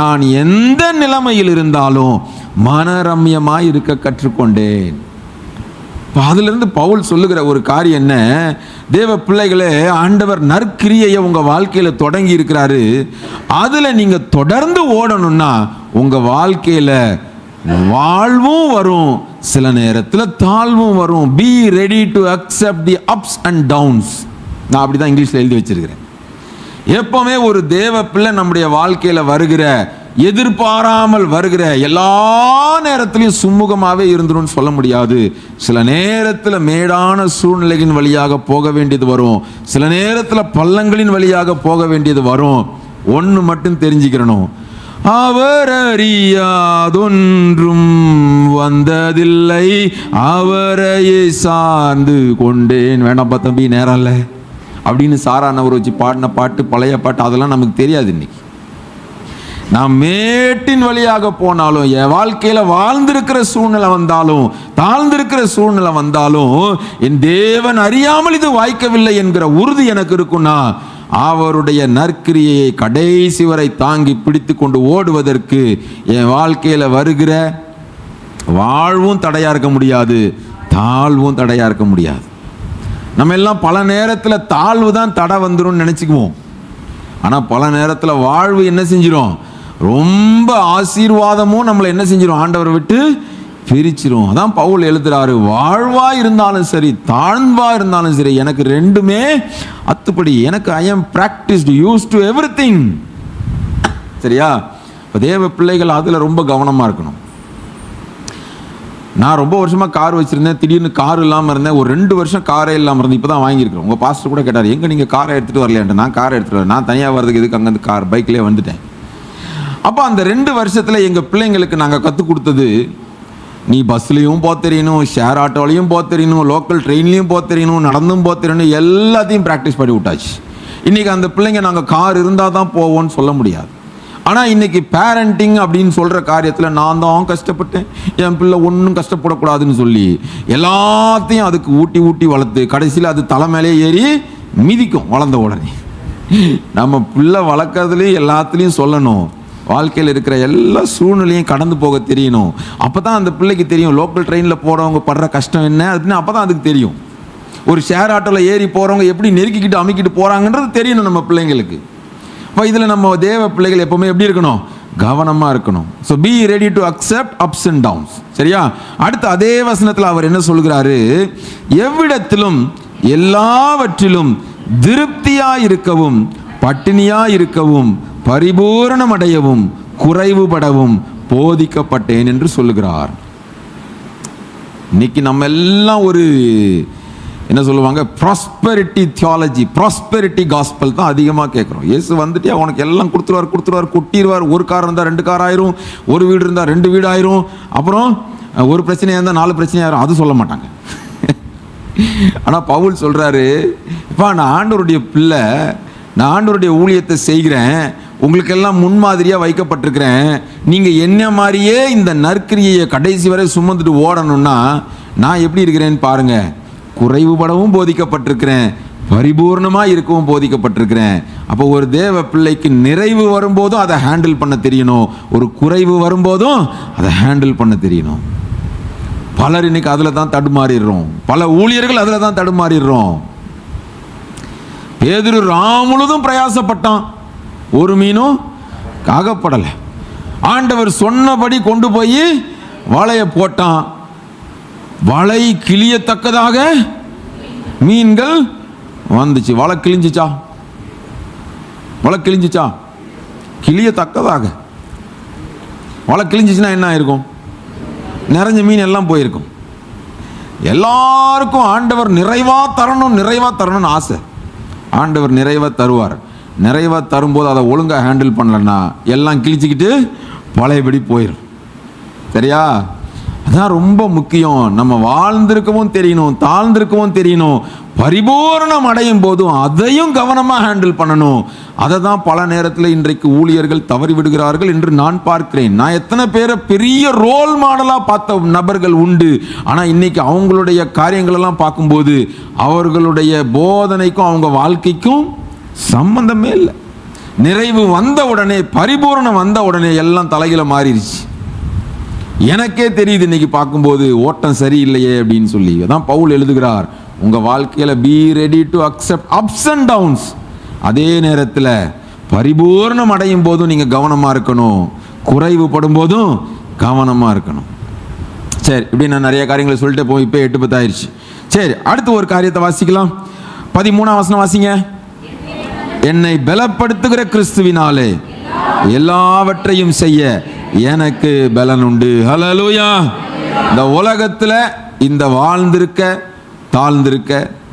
நான் எந்த நிலைமையில் இருந்தாலும் மனரம்யமாக இருக்க கற்றுக்கொண்டேன். அதிலிருந்து பவுல் சொல்லுகிற ஒரு காரியம் என்ன, தேவ பிள்ளைகளே, ஆண்டவர் நற்கிரியையை உங்க வாழ்க்கையில தொடங்கி இருக்கிறாரு. அதுல நீங்க தொடர்ந்து ஓடணும்னா உங்க வாழ்க்கையில வாழ்வும் வரும், சில நேரத்தில் தாழ்வும் வரும். Be ready to accept the ups and downs. நான் அப்படிதான் இங்கிலீஷ்ல எழுதி வச்சிருக்கிறேன். எப்பவுமே ஒரு தேவ பிள்ளை நம்முடைய வாழ்க்கையில வருகிற, எதிர்பாராமல் வருகிற எல்லா நேரத்திலையும் சுமூகமாகவே இருந்துடும் சொல்ல முடியாது. சில நேரத்தில் மேடான சூழ்நிலையின் வழியாக போக வேண்டியது வரும், சில நேரத்தில் பள்ளங்களின் வழியாக போக வேண்டியது வரும். ஒன்று மட்டும் தெரிஞ்சுக்கிறணும், அவர் அறியாதொன்றும் வந்ததில்லை, அவரையே சார்ந்து கொண்டேன். வேண்டாம்ப்பா தம்பி, நேரம் இல்லை அப்படின்னு சாரானவர் வச்சு பாடின பாட்டு, பழைய பாட்டு, அதெல்லாம் நமக்கு தெரியாது. இன்னைக்கு நான் மேட்டின் வழியாக போனாலும், என் வாழ்க்கையில வாழ்ந்திருக்கிற சூழ்நிலை வந்தாலும், தாழ்ந்திருக்கிற சூழ்நிலை வந்தாலும், என் தேவன் அறியாமல் இது வாய்க்கவில்லை என்கிற உறுதி எனக்கு இருக்குன்னா, அவருடைய நற்கிரியை கடைசி வரை தாங்கி பிடித்து கொண்டு ஓடுவதற்கு என் வாழ்க்கையில வருகிற வாழ்வும் தடையா இருக்க முடியாது, தாழ்வும் தடையா இருக்க முடியாது. நம்ம எல்லாம் பல நேரத்தில் தாழ்வு தான் தடை வந்துடும் நினைச்சுக்குவோம். ஆனா பல நேரத்தில் வாழ்வு என்ன செஞ்சிடும், ரொம்ப ஆசீர்வாதமும் நம்மளை என்ன செஞ்சிடும், ஆண்டவரை விட்டு பிரிச்சிரும். அதான் பவுல் எழுதுறாரு, வாழ்வா இருந்தாலும் சரி, தாழ்வா இருந்தாலும் சரி, எனக்கு ரெண்டுமே அத்துப்படி. எனக்கு I am practised, use to everything. சரியா? தேவ பிள்ளைகள் அதுல ரொம்ப கவனமா இருக்கணும். நான் ரொம்ப வருஷமா கார் வச்சிருந்தேன், திடீர்னு கார் இல்லாமல் இருந்தேன். ஒரு 2 வருஷம் காரே இல்லாமல் இருந்தேன். இப்போ தான் வாங்கியிருக்கிறேன். உங்கள் பாஸ்டர் கூட கேட்டார், எங்கே நீங்கள் காரை எடுத்துகிட்டு வரலையான்ட்டு. நான் காரை எடுத்துகிட்டு வரேன், நான் தனியாக வரதுக்கு எதுக்கு, அங்கேருந்து கார் பைக்லேயே வந்துட்டேன். அப்போ அந்த 2 வருஷத்தில் எங்கள் பிள்ளைங்களுக்கு நாங்கள் கற்றுக் கொடுத்தது, நீ பஸ்லையும் போக தெரியணும், ஷேர் ஆட்டோலையும் போக தெரியணும், லோக்கல் ட்ரெயின்லையும் போக தெரியணும், நடந்தும் போக தெரியணும், எல்லாத்தையும் ப்ராக்டிஸ் பண்ணி விட்டாச்சு. இன்றைக்கி அந்த பிள்ளைங்க நாங்கள் கார் இருந்தால் தான் போவோம்னு சொல்ல முடியாது. ஆனால் இன்னைக்கு பேரண்டிங் அப்படின்னு சொல்கிற காரியத்தில் நான் தான் கஷ்டப்பட்டேன், என் பிள்ளை ஒன்றும் கஷ்டப்படக்கூடாதுன்னு சொல்லி எல்லாத்தையும் அதுக்கு ஊட்டி ஊட்டி வளர்த்து கடைசியில் அது தலை மேலே ஏறி மிதிக்கும் வளர்ந்த உடனே. நம்ம பிள்ளை வளர்க்குறதுலேயும் எல்லாத்துலேயும் சொல்லணும், வாழ்க்கையில் இருக்கிற எல்லா சூழ்நிலையும் கடந்து போக தெரியணும். அப்போ தான் அந்த பிள்ளைக்கு தெரியும் லோக்கல் ட்ரெயினில் போகிறவங்க படுற கஷ்டம் என்ன அப்படின்னு. அப்போ தான் அதுக்கு தெரியும். ஒரு ஷேர் ஆட்டோவில் ஏறி போகிறவங்க எப்படி நெருக்கிக்கிட்டு அமைக்கிட்டு போகிறாங்கன்றது தெரியணும் நம்ம பிள்ளைங்களுக்கு. இப்போ இதில் நம்ம தேவ பிள்ளைகள் எப்பவுமே எப்படி இருக்கணும், கவனமாக இருக்கணும். So be ready to accept ups and downs. சரியா? அடுத்து அதே வசனத்தில் அவர் என்ன சொல்கிறாரு, எவ்விடத்திலும் எல்லாவற்றிலும் திருப்தியாக இருக்கவும், பட்டினியாக இருக்கவும், பரிபூரணம் அடையவும், குறைவுபடவும் போதிக்கப்பட்டேன் என்று சொல்லுகிறார். இன்னைக்கு நம்ம எல்லாம் ஒரு என்ன சொல்லுவாங்க, ப்ராஸ்பெரிட்டி தியாலஜி, ப்ராஸ்பெரிட்டி காஸ்பல் தான் அதிகமாக கேட்குறோம். இயேசு வந்துட்டு அவனுக்கு எல்லாம் கொடுத்துருவார், கொட்டிடுவார். ஒரு கார் இருந்தால் 2 கார் ஆயிரும், ஒரு வீடு இருந்தால் 2 வீடு ஆயிரும், அப்புறம் ஒரு பிரச்சனையாக இருந்தால் 4 பிரச்சனையாயிரும். அது சொல்ல மாட்டாங்க. ஆனால் பவுல் சொல்கிறாரு, இப்போ நான் ஆண்டவருடைய பிள்ளை, நான் ஆண்டவருடைய ஊழியத்தை செய்கிறேன், உங்களுக்கெல்லாம் முன்மாதிரியாக வைக்கப்பட்டிருக்கிறேன். நீங்கள் என்ன மாதிரியே இந்த நற்கிரியை கடைசி வரை சுமந்துட்டு ஓடணும்னா நான் எப்படி இருக்கிறேன்னு பாருங்க. குறைவுபடவும் போதிக்கப்பட்டிருக்கிறேன், பரிபூர்ணமாக இருக்கவும் போதிக்கப்பட்டிருக்கிறேன். அப்போ ஒரு தேவ பிள்ளைக்கு நிறைவு வரும்போதும் அதை ஹேண்டில் பண்ண தெரியணும், ஒரு குறைவு வரும்போதும் அதை ஹேண்டில் பண்ண தெரியணும். பலர் இன்னைக்கு அதில் தான் தடுமாறிடுறோம், பல ஊழியர்கள் அதில் தான் தடுமாறிடுறோம். பேதுரு முழுதும் பிரயாசப்பட்டான், ஒரு மீனும் காகப்படலை. ஆண்டவர் சொன்னபடி கொண்டு போய் வலையை போட்டான், வலை கிளியத்தக்கதாக மீன்கள் வந்துச்சு. வலை கிழிஞ்சிச்சா? வலை கிழிஞ்சிச்சா? கிளியத்தக்கதாக. வலை கிழிஞ்சிச்சுன்னா என்ன ஆயிருக்கும்? நிறைஞ்ச மீன் எல்லாம் போயிருக்கும். எல்லாருக்கும் ஆண்டவர் நிறைவா தரணும்னு ஆசை. ஆண்டவர் நிறைவா தருவார். நிறைவா தரும்போது அதை ஒழுங்கா ஹேண்டில் பண்ணலன்னா எல்லாம் கிழிச்சிக்கிட்டு பழையபடி போயிடும். சரியா? அதான் ரொம்ப முக்கியம். நம்ம வாழ்ந்திருக்கவும் தெரியணும், தாழ்ந்திருக்கவும் தெரியணும். பரிபூரணம் அடையும் போதும் அதையும் கவனமாக ஹேண்டில் பண்ணணும். அதை தான் பல நேரத்தில் இன்றைக்கு ஊழியர்கள் தவறி விடுகிறார்கள் என்று நான் பார்க்கிறேன். நான் எத்தனை பேரை பெரிய ரோல் மாடலாக பார்த்த நபர்கள் உண்டு. ஆனால் இன்னைக்கு அவங்களுடைய காரியங்களெல்லாம் பார்க்கும்போது அவர்களுடைய போதனைக்கும் அவங்க வாழ்க்கைக்கும் சம்பந்தமே இல்லை. நிறைவு வந்த உடனே, பரிபூரணம் வந்த உடனே எல்லாம் தலையில மாறிடுச்சு. எனக்கே தெரியுது இன்னைக்கு பார்க்கும்போது ஓட்டம் சரியில்லையே அப்படின்னு சொல்லி. அதான் பவுல் எழுதுகிறார், உங்க வாழ்க்கையில be ready to accept ups and downs. அதே நேரத்தில் பரிபூர்ணம் அடையும் போதும் நீங்க கவனமா இருக்கணும், குறைவுபடும் போதும் கவனமா இருக்கணும். சரி, இப்படி நான் நிறைய காரியங்களை சொல்லிட்டு போய் இப்போ 8:10 ஆயிடுச்சு. சரி, அடுத்து ஒரு காரியத்தை வாசிக்கலாம். 13ஆம் வசனம் வாசிங்க. என்னை பலப்படுத்துகிற கிறிஸ்துவினாலே எல்லாவற்றையும் செய்ய எனக்கு பலன் உண்டு. ஹல்லேலூயா. இந்த உலகத்துல இந்த வாழ்ந்திருக்க, தாழ்ந்திருக்க,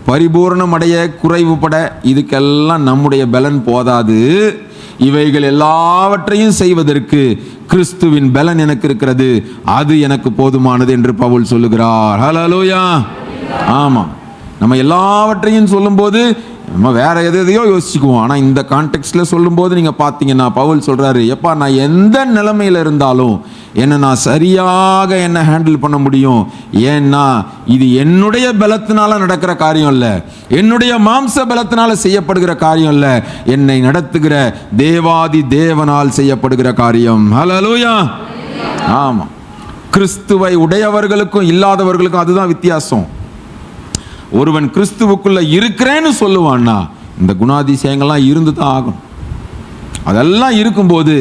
பரிபூர்ணம் அடைய, குறைவுபட இதுக்கெல்லாம் நம்முடைய பலன் போதாது. இவைகள் எல்லாவற்றையும் செய்வதற்கு கிறிஸ்துவின் பலன் எனக்கு இருக்கிறது, அது எனக்கு போதுமானது என்று பவுல் சொல்லுகிறார். ஹல்லேலூயா. ஆமா, நம்ம எல்லாவற்றையும் சொல்லும்போது நம்ம வேற எதையோ யோசிச்சுக்குவோம். ஆனால் இந்த கான்டெக்ட்ல சொல்லும்போது நீங்கள் பார்த்தீங்கன்னா பவுல் சொல்றாரு, எப்பா நான் எந்த நிலைமையில் இருந்தாலும் நான் சரியாக என்ன ஹேண்டில் பண்ண முடியும். ஏன்னா இது என்னுடைய பலத்தினால நடக்கிற காரியம் இல்லை, என்னுடைய மாம்ச பலத்தினால செய்யப்படுகிற காரியம் இல்லை, என்னை நடத்துகிற தேவாதி தேவனால் செய்யப்படுகிற காரியம். ஹல்லேலூயா. ஆமா, கிறிஸ்துவை உடையவர்களுக்கும் இல்லாதவர்களுக்கும் அதுதான் வித்தியாசம். ஒருவன் கிறிஸ்துவுக்குள்ள இருக்கிறேன்னு சொல்லுவான்னா இந்த குணாதிசயங்கள்லாம் இருந்து தான் ஆகும். அதெல்லாம் இருக்கும்போது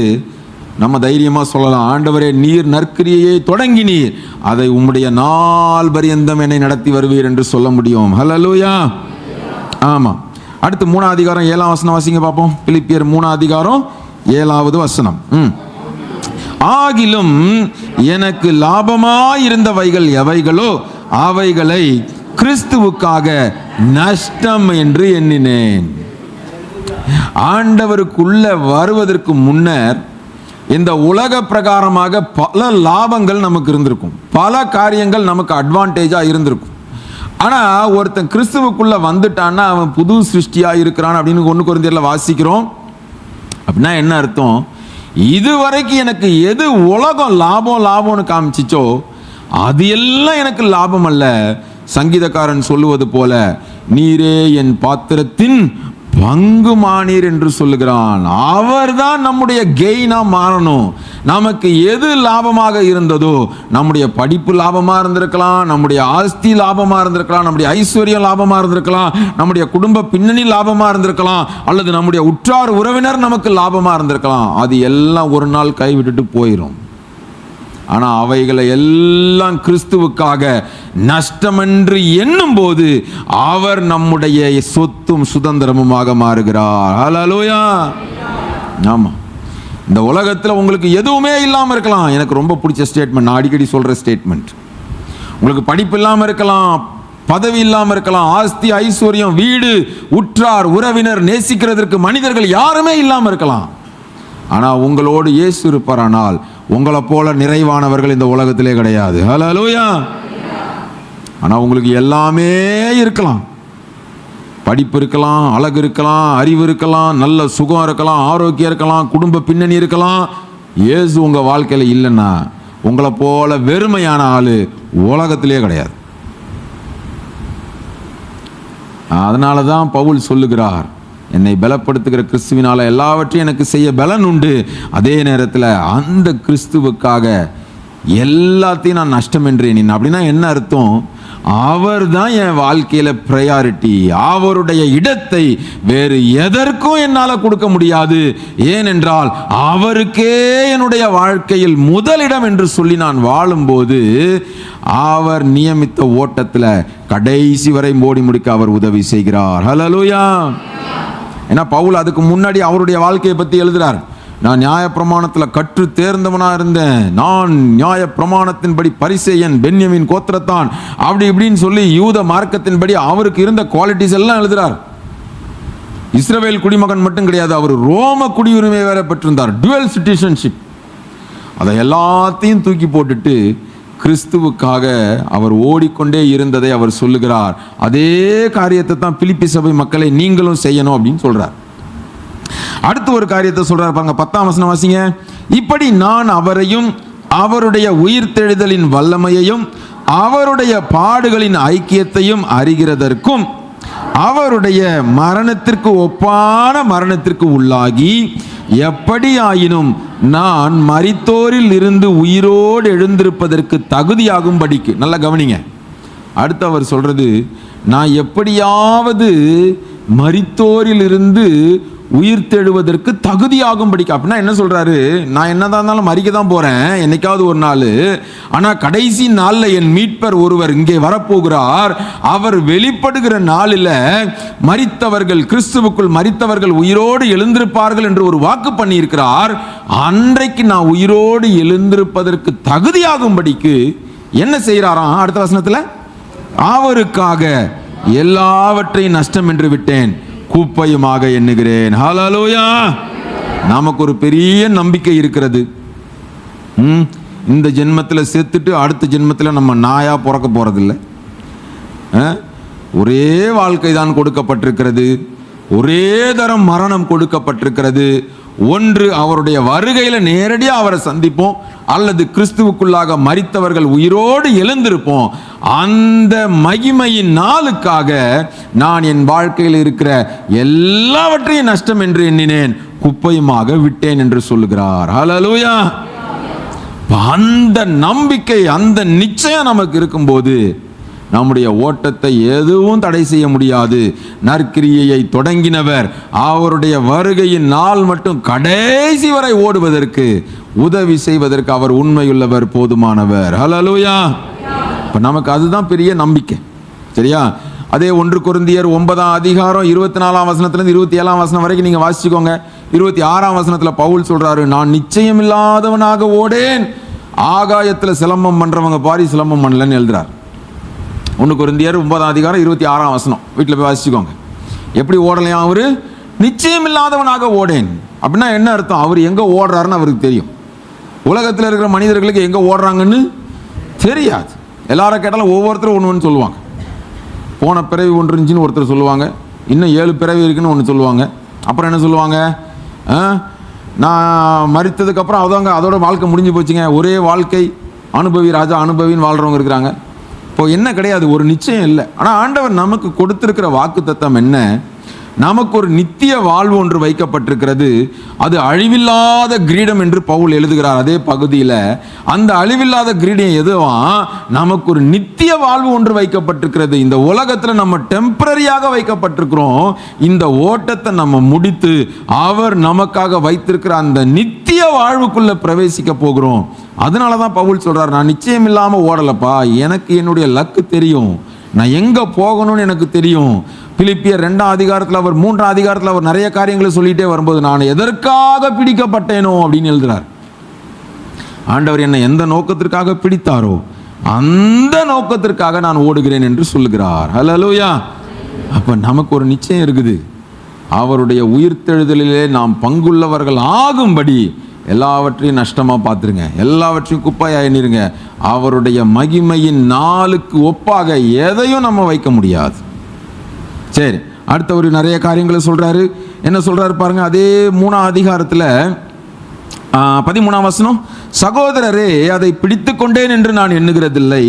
நம்ம தைரியமா சொல்லலாம், ஆண்டவரே நீர் நற்கிரியையை தொடங்கினீர், அதை உம்முடைய நாள் பரியந்தம் என்னை நடத்தி வருவீர் என்று சொல்ல முடியும். ஹல்லேலூயா. ஆமா, அடுத்து 3ஆம் அதிகாரம் 7ஆம் வசனம் வாசிங்க பார்ப்போம். பிலிப்பியர் 3ஆம் அதிகாரம் 7வது வசனம். ஆகிலும் எனக்கு லாபமாயிருந்தவைகள் எவைகளோ அவைகளை கிறிஸ்துவுக்காக நஷ்டம் என்று எண்ணினேன். ஆண்டவருக்குள்ள வருவதற்கு முன்னர் இந்த உலக பிரகாரமாக பல லாபங்கள் நமக்கு இருந்திருக்கும், பல காரியங்கள் நமக்கு அட்வான்டேஜா இருந்திருக்கும். ஆனா ஒருத்தன் கிறிஸ்துவுக்குள்ள வந்துட்டான்னா அவன் புது சிருஷ்டியா இருக்கிறான் அப்படின்னு 1 கொரிந்தியர்ல வாசிக்கிறோம். அப்படின்னா என்ன அர்த்தம்? இதுவரைக்கும் எனக்கு எது உலகம் லாபம்னு காமிச்சிச்சோ அது எல்லாம் எனக்கு லாபம் அல்ல. சங்கீதக்காரன் சொல்லுவது போல, நீரே என் பாத்திரத்தின் பங்குமானீர் என்று சொல்லுகிறான். அவர்தான் நம்முடைய கெயினா மாறணும். நமக்கு எது லாபமாக இருந்ததோ, நம்முடைய படிப்பு லாபமா இருந்திருக்கலாம், நம்முடைய ஆஸ்தி லாபமா இருந்திருக்கலாம், நம்முடைய ஐஸ்வர்யம் லாபமா இருந்திருக்கலாம், நம்முடைய குடும்ப பின்னணி லாபமா இருந்திருக்கலாம், அல்லது நம்முடைய உற்றார் உறவினர் நமக்கு லாபமா இருந்திருக்கலாம். அது எல்லாம் ஒரு நாள் கைவிட்டுட்டு போயிடும். ஆனா அவைகளை எல்லாம் கிறிஸ்துவுக்காக நஷ்டமென்று எண்ணும் போது அவர் நம்முடைய சொத்தும் சுதந்திரமுமாக மாறுகிறார். ஹல்லேலூயா. ஆமா, இந்த உலகத்தில் உங்களுக்கு எதுவுமே இல்லாமல் இருக்கலாம். எனக்கு ரொம்ப பிடிச்ச ஸ்டேட்மெண்ட், நான் அடிக்கடி சொல்ற ஸ்டேட்மெண்ட். உங்களுக்கு படிப்பு இல்லாமல் இருக்கலாம், பதவி இல்லாம இருக்கலாம், ஆஸ்தி ஐஸ்வர்யம், வீடு, உற்றார் உறவினர், நேசிக்கிறதற்கு மனிதர்கள் யாருமே இல்லாம இருக்கலாம். ஆனா உங்களோடு இயேசு இருப்பாரானால் உங்களை போல நிறைவானவர்கள் இந்த உலகத்திலே கிடையாது. ஹல்லேலூயா. ஆனா உங்களுக்கு எல்லாமே இருக்கலாம். படிப்பு இருக்கலாம், அழகு இருக்கலாம், அறிவு இருக்கலாம், நல்ல சுகம் இருக்கலாம், ஆரோக்கியம் இருக்கலாம், குடும்ப பின்னணி இருக்கலாம். இயேசு உங்க வாழ்க்கையில இல்லைன்னா உங்களை போல வெறுமையான ஆளு உலகத்திலே கிடையாது. அதனால தான் பவுல் சொல்லுகிறார், என்னை பலப்படுத்துகிற கிறிஸ்துவினால எல்லாவற்றையும் எனக்கு செய்ய பலன் உண்டு. அதே நேரத்தில் அந்த கிறிஸ்துவுக்காக எல்லாத்தையும் நான் நஷ்டம் என்றேன். அப்படின்னா என்ன அர்த்தம்? அவர் தான் என் வாழ்க்கையில பிரையாரிட்டி. அவருடைய இடத்தை வேறு எதற்கும் என்னால் கொடுக்க முடியாது. ஏனென்றால் அவருக்கே என்னுடைய வாழ்க்கையில் முதலிடம் என்று சொல்லி நான் வாழும்போது அவர் நியமித்த ஓட்டத்தில் கடைசி வரை ஓடி முடிக்க அவர் உதவி செய்கிறார். ஹல்லேலூயா. ஏன்னா பவுல் அதுக்கு முன்னாடி அவருடைய வாழ்க்கையை பற்றி எழுதுறார். நான் நியாயப்பிரமாணத்தில் கற்று தேர்ந்தவனா இருந்தேன், நான் நியாயப்பிரமாணத்தின்படி பரிசேயன், பென்யமின் கோத்திரத்தான், அப்படி இப்படின்னு சொல்லி யூத மார்க்கத்தின்படி அவருக்கு இருந்த குவாலிட்டிஸ் எல்லாம் எழுதுறார். இஸ்ரவேல் குடிமகன் மட்டும் கிடையாது, அவர் ரோம குடியுரிமை வேற பெற்றிருந்தார், டுவல் சிட்டிசன்ஷிப். அதை எல்லாத்தையும் தூக்கி போட்டுட்டு கிறிஸ்துவுக்காக அவர் ஓடிக்கொண்டே இருந்ததை அவர் சொல்லுகிறார். அதே காரியத்தை தான் பிலிப்பி சபை மக்களை நீங்களும் செய்யணும் அப்படின்னு சொல்றார். அடுத்து ஒரு காரியத்தை சொல்றார் பாருங்க, 10ஆம் வசனம் வாசிங்க. இப்படி நான் அவரையும் அவருடைய உயிர்த்தெழுதலின் வல்லமையையும் அவருடைய பாடுகளின் ஐக்கியத்தையும் அறிகிறதற்கும் அவருடைய மரணத்திற்கு ஒப்பான மரணத்திற்கு உள்ளாகி எப்படி ஆயினும் நான் மரித்தோரில் இருந்து உயிரோடு எழுந்திருப்பதற்கு தகுதியாகும்படிக்கு. நல்லா கவனிங்க, அடுத்து அவர் சொல்றது, நான் எப்படியாவது மரித்தோரில் இருந்து உயிர்த்தெழுவதற்கு தகுதியாகும்படிக்கு. அப்படின்னா என்ன சொல்றாரு? நான் என்னதான் இருந்தாலும் மரிக்க தான் போறேன் என்னைக்காவது ஒரு நாள். ஆனா கடைசி நாள்ல என் மீட்பர் ஒருவர் இங்கே வரப்போகிறார். அவர் வெளிப்படுகிற நாளில் மரித்தவர்கள், கிறிஸ்துவுக்குள் மரித்தவர்கள் உயிரோடு எழுந்திருப்பார்கள் என்று ஒரு வாக்கு பண்ணி இருக்கிறார். அன்றைக்கு நான் உயிரோடு எழுந்திருப்பதற்கு தகுதியாகும்படிக்கு என்ன செய்யறாராம்? அடுத்த வசனத்துல, அவருக்காக எல்லாவற்றையும் நஷ்டம் என்று விட்டேன், குப்பையுமாக எண்ணுகிறேன். ஹல்லேலூயா. நமக்கு ஒரு பெரிய நம்பிக்கை இருக்கிறது. இந்த ஜென்மத்தில் செத்துட்டு அடுத்த ஜென்மத்தில் நம்ம நாயா பிறக்க போறதில்லை. ஒரே வாழ்க்கை தான் கொடுக்கப்பட்டிருக்கிறது, ஒரே தரம் மரணம் கொடுக்கப்பட்டிருக்கிறது. ஒன்று அவருடைய வருகையில நேரடியாக அவரை சந்திப்போம், அல்லது கிறிஸ்துவுக்குள்ளாக மரித்தவர்கள் உயிரோடு எழுந்திருப்போம். அந்த மகிமையின் நாளுக்காக நான் என் வாழ்க்கையில் இருக்கிற எல்லாவற்றையும் நஷ்டம் என்று எண்ணினேன், குப்பையுமாக விட்டேன் என்று சொல்லுகிறார். ஹல்லேலூயா. அந்த நம்பிக்கை, அந்த நிச்சயம் நமக்கு இருக்கும்போது நம்முடைய ஓட்டத்தை எதுவும் தடை செய்ய முடியாது. நற்கிரியையை தொடங்கினவர் அவருடைய வருகையின் நாள் மட்டும் கடைசி வரை ஓடுவதற்கு, உதவி செய்வதற்கு அவர் உண்மையுள்ளவர், போதுமானவர். ஹல்லேலூயா. இப்ப நமக்கு அதுதான் பெரிய நம்பிக்கை. சரியா? அதே 1 கொரிந்தியர் 9ஆம் அதிகாரம் 24ஆம் வசனத்திலிருந்து 27ஆம் வசனம் வரைக்கும் நீங்க வாசிச்சுக்கோங்க. 26ஆம் வசனத்துல பவுல் சொல்றாரு, நான் நிச்சயம் இல்லாதவனாக ஓடேன். ஆகாயத்துல சிலம்பம் பண்றவங்க பாரி சிலம்பம் பண்ணலன்னு எழுதுறார். 1 கொரிந்தியர் 9ஆம் அதிகாரம் 26ஆம் வசனம் வீட்டில் போய் வாசிச்சுக்கோங்க. எப்படி ஓடலையா? அவரு நிச்சயம் இல்லாதவனாக ஓடேன். அப்படின்னா என்ன அர்த்தம்? அவர் எங்க ஓடுறாருன்னு அவருக்கு தெரியும். உலகத்தில் இருக்கிற மனிதர்களுக்கு எங்க ஓடுறாங்கன்னு தெரியாது. எல்லாரும் கேட்டாலும் ஒவ்வொருத்தரும் ஒன்று சொல்லுவாங்க. போன பிறவி ஒன்று இருந்துச்சுன்னு ஒருத்தர் சொல்லுவாங்க, இன்னும் 7 பிறவி இருக்குன்னு ஒன்று சொல்லுவாங்க. அப்புறம் என்ன சொல்லுவாங்க? நான் மரித்ததுக்கப்புறம் அதோட வாழ்க்கை முடிஞ்சு போச்சுங்க, ஒரே வாழ்க்கை, அனுபவி ராஜா அனுபவின்னு வாழ்றவங்க இருக்கிறாங்க. இப்போ என்ன கிடையாது, ஒரு நிச்சயம் இல்லை. ஆனால் ஆண்டவர் நமக்கு கொடுத்திருக்கிற வாக்கு தத்தம் என்ன? நமக்கு ஒரு நித்திய வாழ்வு ஒன்று வைக்கப்பட்டிருக்கிறது. அது அழிவில்லாத கிரீடம் என்று பவுல் எழுதுகிறார் அதே பகுதியில். அந்த அழிவில்லாத கிரீடம் எதுவா? நமக்கு ஒரு நித்திய வாழ்வு ஒன்று வைக்கப்பட்டிருக்கிறது. இந்த உலகத்தில் நம்ம டெம்பரரியாக வைக்கப்பட்டிருக்கிறோம். இந்த ஓட்டத்தை நம்ம முடித்து அவர் நமக்காக வைத்திருக்கிற அந்த நித்திய வாழ்வுக்குள்ள பிரவேசிக்க போகிறோம். அதனால தான் பவுல் சொல்றார், நான் நிச்சயம் இல்லாமல் ஓடலப்பா, எனக்கு என்னுடைய லக்கு தெரியும், நான் எங்க போகணும்னு எனக்கு தெரியும். பிலிப்பியர் 2ஆம் அதிகாரத்தில் அவர் 3ஆம் அதிகாரத்தில் அவர் நிறைய காரியங்களை சொல்லிட்டே வரும்போது, நான் எதற்காக பிடிக்கப்பட்டேனோ அப்படின்னு எழுதுறார். ஆண்டவர் என்னை எந்த நோக்கத்திற்காக பிடித்தாரோ அந்த நோக்கத்திற்காக நான் ஓடுகிறேன் என்று சொல்லுகிறார். ஹல்லேலூயா. அப்ப நமக்கு ஒரு நிச்சயம் இருக்குது, அவருடைய உயிர்த்தெழுதலிலே நாம் பங்குள்ளவர்கள் ஆகும்படி எல்லாவற்றையும் நஷ்டமா பார்த்துருங்க, எல்லாவற்றையும் குப்பையா எண்ணிருங்க. அவருடைய மகிமையின் நாளுக்கு ஒப்பாக எதையும் நம்ம வைக்க முடியாது. சரி, அடுத்த ஒரு நிறைய காரியங்களை சொல்றாரு. என்ன சொல்றாரு பாருங்க, அதே 3ஆம் அதிகாரத்தில் 13ஆம் வசனம், சகோதரரே அதை பிடித்து கொண்டேன் என்று நான் எண்ணுகிறதில்லை,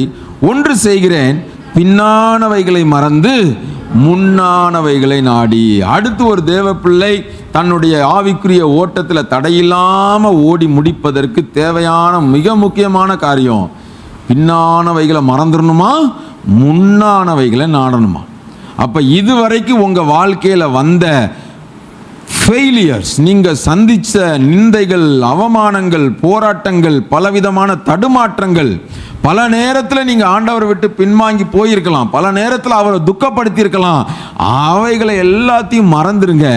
ஒன்று செய்கிறேன், பின்னானவைகளை மறந்து முன்னானவைகளை நாடி. அடுத்து ஒரு தேவ பிள்ளை தன்னுடைய ஆவிக்குரிய ஓட்டத்தில் தடையில்லாம ஓடி முடிப்பதற்கு தேவையான மிக முக்கியமான காரியம், பின்னானவைகளை மறந்துடணுமா, முன்னானவைகளை நாடணுமா. அப்ப இதுவரைக்கும் உங்க வாழ்க்கையில வந்த ஃபெயிலியர்ஸ், நீங்க சந்திச்ச நிந்தைகள், அவமானங்கள், போராட்டங்கள், பலவிதமான தடுமாற்றங்கள், பல நேரத்தில் நீங்க ஆண்டவரை விட்டு பின்வாங்கி போயிருக்கலாம், பல நேரத்தில் அவரை துக்கப்படுத்தி இருக்கலாம். அவைகளை எல்லாத்தையும் மறந்துருங்க.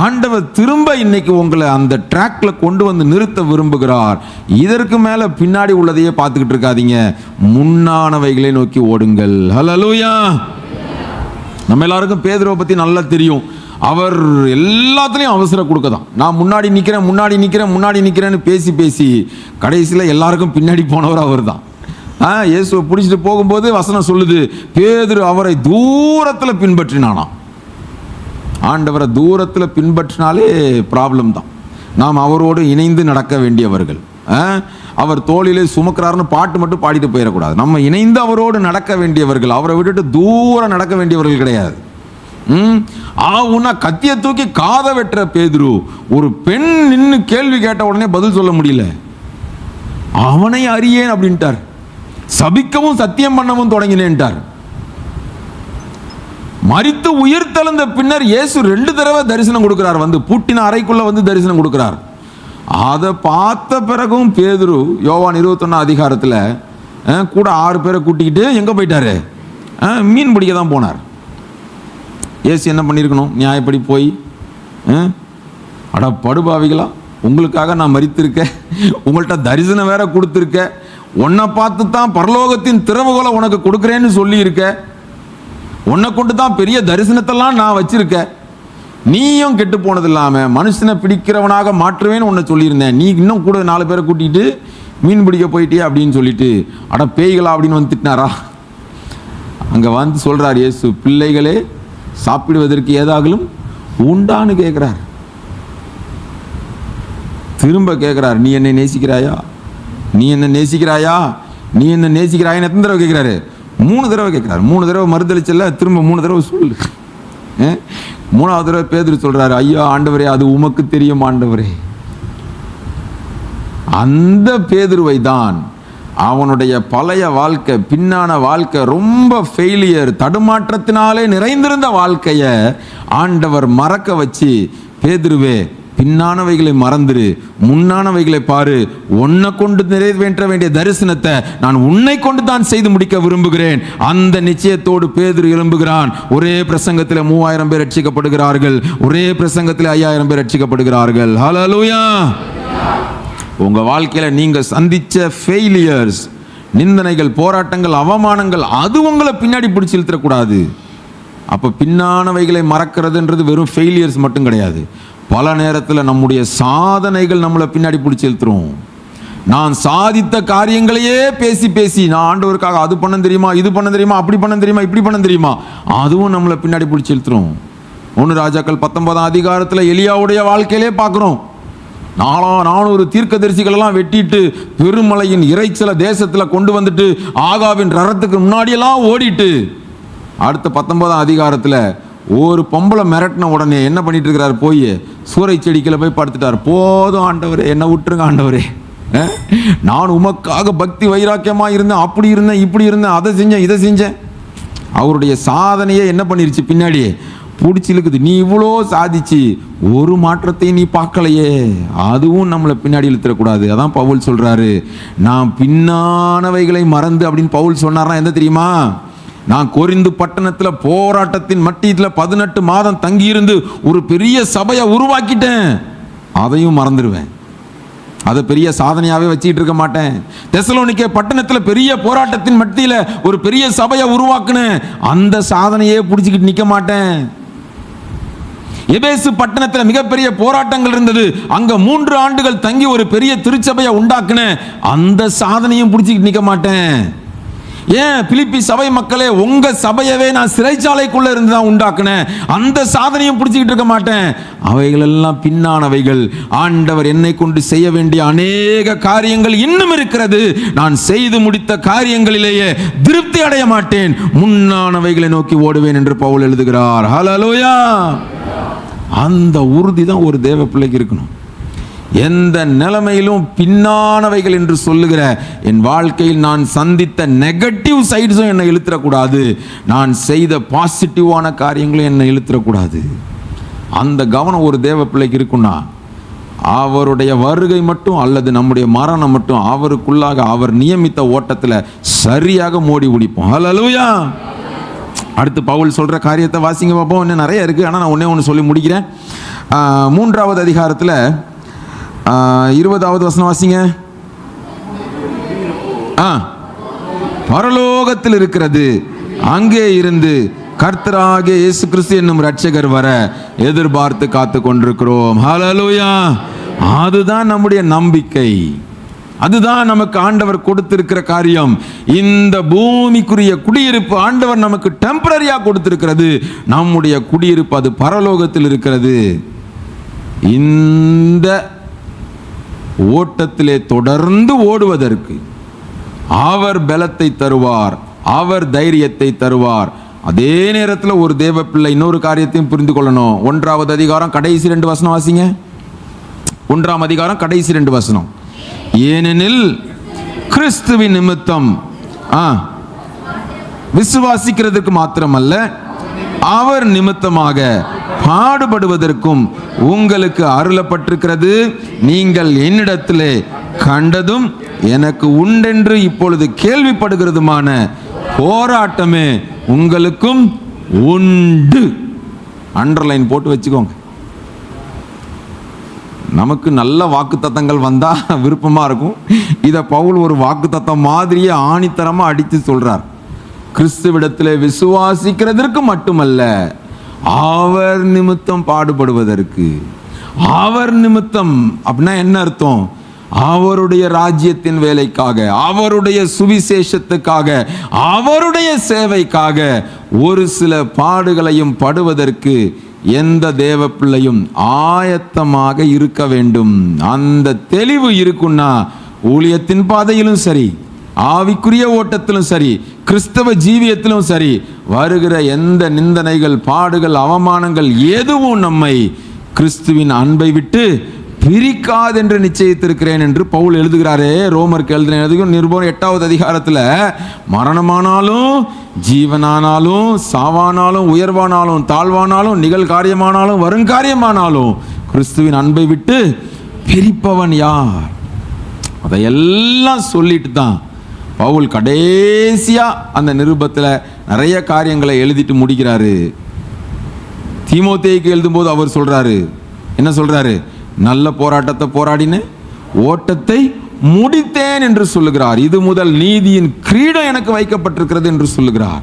ஆண்டவர் திரும்ப இன்னைக்கு உங்களை அந்த ட்ராக்ல கொண்டு வந்து நிறுத்த விரும்புகிறார். இதற்கு மேல பின்னாடி உள்ளதையே பார்த்துக்கிட்டு இருக்காதீங்க, முன்னானவைகளை நோக்கி ஓடுங்கள். ஹல்லேலூயா. நம்ம எல்லாருக்கும் பேதுருவை பத்தி நல்லா தெரியும். அவர் எல்லாத்துலேயும் அவசரம் கொடுக்க தான், நான் முன்னாடி நிற்கிறேன்னு பேசி பேசி கடைசியில் எல்லாருக்கும் பின்னாடி போனவர் அவர் தான். இயேசுவை பிடிச்சிட்டு போகும்போது வசனம் சொல்லுது, பேதுரு அவரை தூரத்தில் பின்பற்றினானாம். ஆண்டவரை தூரத்தில் பின்பற்றினாலே ப்ராப்ளம் தான். நாம் அவரோடு இணைந்து நடக்க வேண்டியவர்கள். அவர் தோளிலே சுமக்கிறாருன்னு பாட்டு மட்டும் பாடிட்டு போயிடக்கூடாது. நம்ம இணைந்து அவரோடு நடக்க வேண்டியவர்கள், அவரை விட்டுட்டு தூரம் நடக்க வேண்டியவர்கள் கிடையாது. ஆவுன்னா கத்திய தூக்கி காதை வெட்டுற பேதுரு, ஒரு பெண் நின்று கேள்வி கேட்ட உடனே பதில் சொல்ல முடியல, அவனை அறியேன் அப்படின்ட்டார். சபிக்கவும் சத்தியம் பண்ணவும் தொடங்கினேன்ட்டார். மரித்து உயிர் தெழுந்த பின்னர் இயேசு 2 தடவை தரிசனம் கொடுக்கிறார், வந்து பூட்டின அறைக்குள்ள வந்து தரிசனம் கொடுக்கிறார். அதை பார்த்த பிறகும் பேதுரு யோவான் 21 அதிகாரத்தில் கூட 6 பேரை கூட்டிக்கிட்டு எங்கே போயிட்டாரு, மீன் பிடிக்க தான் போனார். இயேசு என்ன பண்ணியிருக்கணும், நியாயப்படி போய் அட படுபாவிகளா, உங்களுக்காக நான் மரித்திருக்கேன், உங்கள்கிட்ட தரிசனம் வேற கொடுத்துருக்க, உன்னை பார்த்து தான் பரலோகத்தின் திறவுகோலை உனக்கு கொடுக்குறேன்னு சொல்லி இருக்க, உன்னை கொண்டு தான் பெரிய தரிசனத்தெல்லாம் நான் வச்சிருக்கேன், நீயும் கெட்டு போனது இல்லாமல் மனுஷனை பிடிக்கிறவனாக மாற்றுவேன்னு உன்னை சொல்லியிருந்தேன், நீ இன்னும் கூட 4 பேரை கூட்டிகிட்டு மீன் பிடிக்க போயிட்டியே அப்படின்னு சொல்லிட்டு அட பேய்களா அப்படின்னு வந்து திட்டினாரா. அங்கே வந்து சொல்கிறார் இயேசு, பிள்ளைகளே சாப்பிடுவதற்கு ஏதாகலும் உண்டான்னு கேட்குறார். திரும்ப கேட்குறார், நீ என்னை நேசிக்கிறாயா, நீ என்ன நேசிக்கிறாயா, நீ என்ன நேசிக்கிறாயான்னு எத்தனை தடவை கேட்குறாரு, 3 தடவை கேட்குறாரு. 3 தடவை மறுதளிச்சல, திரும்ப 3 தடவை சொல்லு. 3ஆவது தடவை பேதுரு சொல்றாரு, ஐயா ஆண்டவரே அது உமக்கு தெரியும் ஆண்டவரே. அந்த பேதுருவை தான் அவனுடைய பழைய வாழ்க்கை, பின்னான வாழ்க்கை, ரொம்ப ஃபெயிலியர், தடுமாற்றத்தினாலே நிறைந்திருந்த வாழ்க்கையை ஆண்டவர் மறக்க வச்சு, பேதுருவே பின்னானவைகளை மறந்துரு, முன்னானவைகளை பாரு, உன்னை கொண்டு நிறைவேற்ற வேண்டிய தரிசனத்தை நான் உன்னை கொண்டு தான் செய்து முடிக்க விரும்புகிறேன். அந்த நிச்சயத்தோடு பேதுரு எழும்புகிறான். ஒரே பிரசங்கத்தில் 3000 பேர் ரட்சிக்கப்படுகிறார்கள், ஒரே பிரசங்கத்தில் 5000 பேர் ரட்சிக்கப்படுகிறார்கள். ஹல்லேலூயா. உங்க வாழ்க்கையில நீங்க சந்திச்ச ஃபெயிலியர்ஸ், நிந்தனைகள், போராட்டங்கள், அவமானங்கள், அது உங்களை பின்னாடி பிடிச்சி இழுத்துறக்கூடாது. அப்ப பின்னானவைகளை மறக்கிறதுன்றது வெறும் ஃபெயிலியர்ஸ் மட்டும் கிடையாது. பல நேரத்தில் நம்முடைய சாதனைகள் நம்மளை பின்னாடி பிடிச்சி இழுத்துரும். நான் சாதித்த காரியங்களையே பேசி பேசி, நான் ஆண்டவருக்காக அது பண்ண தெரியுமா, இது பண்ண தெரியுமா, அப்படி பண்ண தெரியுமா, இப்படி பண்ண தெரியுமா, அதுவும் நம்மளை பின்னாடி பிடிச்சி இழுத்துரும். 1 ராஜாக்கள் 19ஆம் அதிகாரத்தில் எலியாவுடைய வாழ்க்கையிலே பார்க்குறோம். 400 தீர்க்கதரிசிகளெல்லாம் வெட்டிட்டு பெருமலையின் இறைச்சல தேசத்தில் கொண்டு வந்துட்டு ஆகாவின் ரரத்துக்கு முன்னாடியெல்லாம் ஓடிட்டு, அடுத்த 19ஆம் அதிகாரத்தில் ஒரு பொம்பளை மிரட்டின உடனே என்ன பண்ணிட்டு இருக்கிறார், போய் சூறை செடிக்கில் போய் படுத்துட்டார். போதும் ஆண்டவரே, என்னை விட்டுருங்க ஆண்டவரே, நான் உமக்காக பக்தி வைராக்கியமாக இருந்தேன், அப்படி இருந்தேன், இப்படி இருந்தேன், அதை செஞ்சேன், இதை செஞ்சேன். அவருடைய சாதனையே என்ன பண்ணிருச்சு, பின்னாடி பிடிச்சி இழுக்குது. நீ இவ்வளோ சாதிச்சு ஒரு மாற்றத்தையும் நீ பார்க்கலையே, அதுவும் நம்மளை பின்னாடி இழுத்துடக்கூடாது. அதான் பவுல் சொல்றாரு, நான் பின்னானவைகளை மறந்து அப்படின்னு பவுல் சொன்னார்னா என்ன தெரியுமா, நான் கொரிந்து பட்டணத்தில் போராட்டத்தின் மட்டியில் 18 மாதம் தங்கியிருந்து ஒரு பெரிய சபையை உருவாக்கிட்டேன், அதையும் மறந்துடுவேன். அதை பெரிய சாதனையாவே வச்சுக்கிட்டு இருக்க மாட்டேன். தெசலோனிக்கே பட்டணத்தில் பெரிய போராட்டத்தின் மத்தியில் ஒரு பெரிய சபையை உருவாக்குனேன், அந்த சாதனையே பிடிச்சிக்கிட்டு நிற்க மாட்டேன். எபேசு பட்டணத்தில் மிகப்பெரிய போராட்டங்கள் இருந்தது, அங்க 3 ஆண்டுகள் தங்கி ஒரு பெரிய திருச்சபையை உண்டாக்குனேன், அந்த சாதனையும் பிடிச்சிக்கிட்டு நிற்க மாட்டேன். ஏன் பிலிப்பி சபை மக்களே, உங்க சபையவே நான் சிறைச்சாலைக்குள்ள இருந்து தான் உண்டாக்குனேன், அந்த சாதனையும் பிடிச்சிக்கிட்டு இருக்க மாட்டேன். அவைகள் எல்லாம் பின்னானவைகள். ஆண்டவர் என்னை கொண்டு செய்ய வேண்டிய அநேக காரியங்கள் இன்னும் இருக்கிறது. நான் செய்து முடித்த காரியங்களிலேயே திருப்தி அடைய மாட்டேன், முன்னானவைகளை நோக்கி ஓடுவேன் என்று பவுல் எழுதுகிறார். ஹல்லேலூயா. அந்த உறுதி தான் ஒரு தேவ பிள்ளைக்கு இருக்கணும். எந்த நிலைமையிலும் பின்னானவைகள் என்று சொல்லுகிற என் வாழ்க்கையில் நான் சந்தித்த நெகட்டிவ் சைட்ஸும் என்னை இழுத்துறக்கூடாது, நான் செய்த பாசிட்டிவான காரியங்களும் என்னை இழுத்துறக்கூடாது. அந்த கவனம் ஒரு தேவ பிள்ளைக்கு இருக்குன்னா அவருடைய வருகை மட்டும் அல்லது நம்முடைய மரணம் மட்டும் அவருக்குள்ளாக அவர் நியமித்த ஓட்டத்தில் சரியாக மோடி முடிப்போம். ஹல்லேலூயா. அடுத்து பவுல் சொல்ற காரியத்தை வாசிங்க பார்ப்போம். இன்னும் நிறைய இருக்கு, ஆனால் நான் ஒன்று சொல்லி முடிக்கிறேன். 3வது அதிகாரத்தில் 20வது வசனம் வாசிங்க. பரலோகத்தில் இருக்கிறது, அங்கே இருந்து கர்த்தராகிய இயேசு கிறிஸ்து என்னும் இரட்சகர் வர எதிர்பார்த்து காத்து கொண்டிருக்கிறோம். ஹல்லேலூயா. அதுதான் நம்முடைய நம்பிக்கை, அதுதான் நமக்கு ஆண்டவர் கொடுத்திருக்கிற காரியம். இந்த பூமிக்குரிய குடியிருப்பு ஆண்டவர் நமக்கு டெம்பரரியா கொடுத்திருக்கிறது. நம்முடைய குடியிருப்பு அது பரலோகத்தில் இருக்கிறது. இந்த ஓட்டத்திலே தொடர்ந்து ஓடுவதற்கு அவர் பலத்தை தருவார், அவர் தைரியத்தை தருவார். அதே நேரத்தில் ஒரு தேவ பிள்ளை இன்னொரு காரியத்தையும் புரிந்து கொள்ளணும். 1வது அதிகாரம் கடைசி 2 வசனம் வாசிங்க. 1ஆம் அதிகாரம் கடைசி 2 வசனம். ஏனெனில் கிறிஸ்துவின் நிமித்தம் விசுவாசிக்கிறதுக்கு மாத்திரமல்ல, அவர் நிமித்தமாக பாடுபடுவதற்கும் உங்களுக்கு அருளப்பட்டிருக்கிறது. நீங்கள் என்னிடத்திலே கண்டதும் எனக்கு உண்டென்று இப்பொழுது கேள்விப்படுகிறதுமான போராட்டமே உங்களுக்கும் உண்டு. அண்டர்லைன் போட்டு வச்சுக்கோங்க. நமக்கு நல்ல வாக்குத்தத்தங்கள் வந்தா விருப்பமா இருக்கும். இதை பவுல் ஒரு வாக்குத்தத்தம் மாதிரியே ஆணித்தரமா அடித்து சொல்றார். கிறிஸ்துவிடத்திலே விசுவாசிக்கிறதற்கு மட்டுமல்ல, அவர் நிமித்தம் பாடுபடுவதற்கு. அவர் நிமித்தம் அப்படின்னா என்ன அர்த்தம்? அவருடைய ராஜ்யத்தின் வேலைக்காக, அவருடைய சுவிசேஷத்துக்காக, அவருடைய சேவைக்காக ஒரு சில பாடுகளையும் படுவதற்கு எந்த தேவ பிள்ளையும் ஆயத்தமாக இருக்க வேண்டும். அந்த தெளிவு இருக்குன்னா ஊழியத்தின் பாதையிலும் சரி, ஆவிக்குரிய ஓட்டத்திலும் சரி, கிறிஸ்தவ ஜீவியத்திலும் சரி, வருகிற எந்த நிந்தனைகள், பாடுகள், அவமானங்கள் எதுவும் நம்மை கிறிஸ்துவின் அன்பை விட்டு பிரிக்காது என்று நிச்சயித்திருக்கிறேன் என்று பவுல் எழுதுகிறாரே. ரோமருக்கு எழுதின நிருபம் 8வது அதிகாரத்தில் மரணமானாலும் ஜீவனானாலும் சாவானாலும் உயர்வானாலும் தாழ்வானாலும் நிகழ்காரியமானாலும் வருங்காரியமானாலும் கிறிஸ்துவின் அன்பை விட்டு பிரிப்பவன் யார்? அதையெல்லாம் சொல்லிட்டு தான் பவுல் கடைசியா அந்த நிருபத்தில் நிறைய காரியங்களை எழுதிட்டு முடிக்கிறாரு. தீமோத்தேயுக்கு எழுதும்போது அவர் சொல்றாரு, என்ன சொல்றாரு? நல்ல போராட்டத்தை போராடினேன், ஓட்டத்தை முடித்தேன் என்று சொல்லுகிறார். இது முதல் நீதியின் கிரீடம் எனக்கு வைக்கப்பட்டிருக்கிறது என்று சொல்லுகிறார்.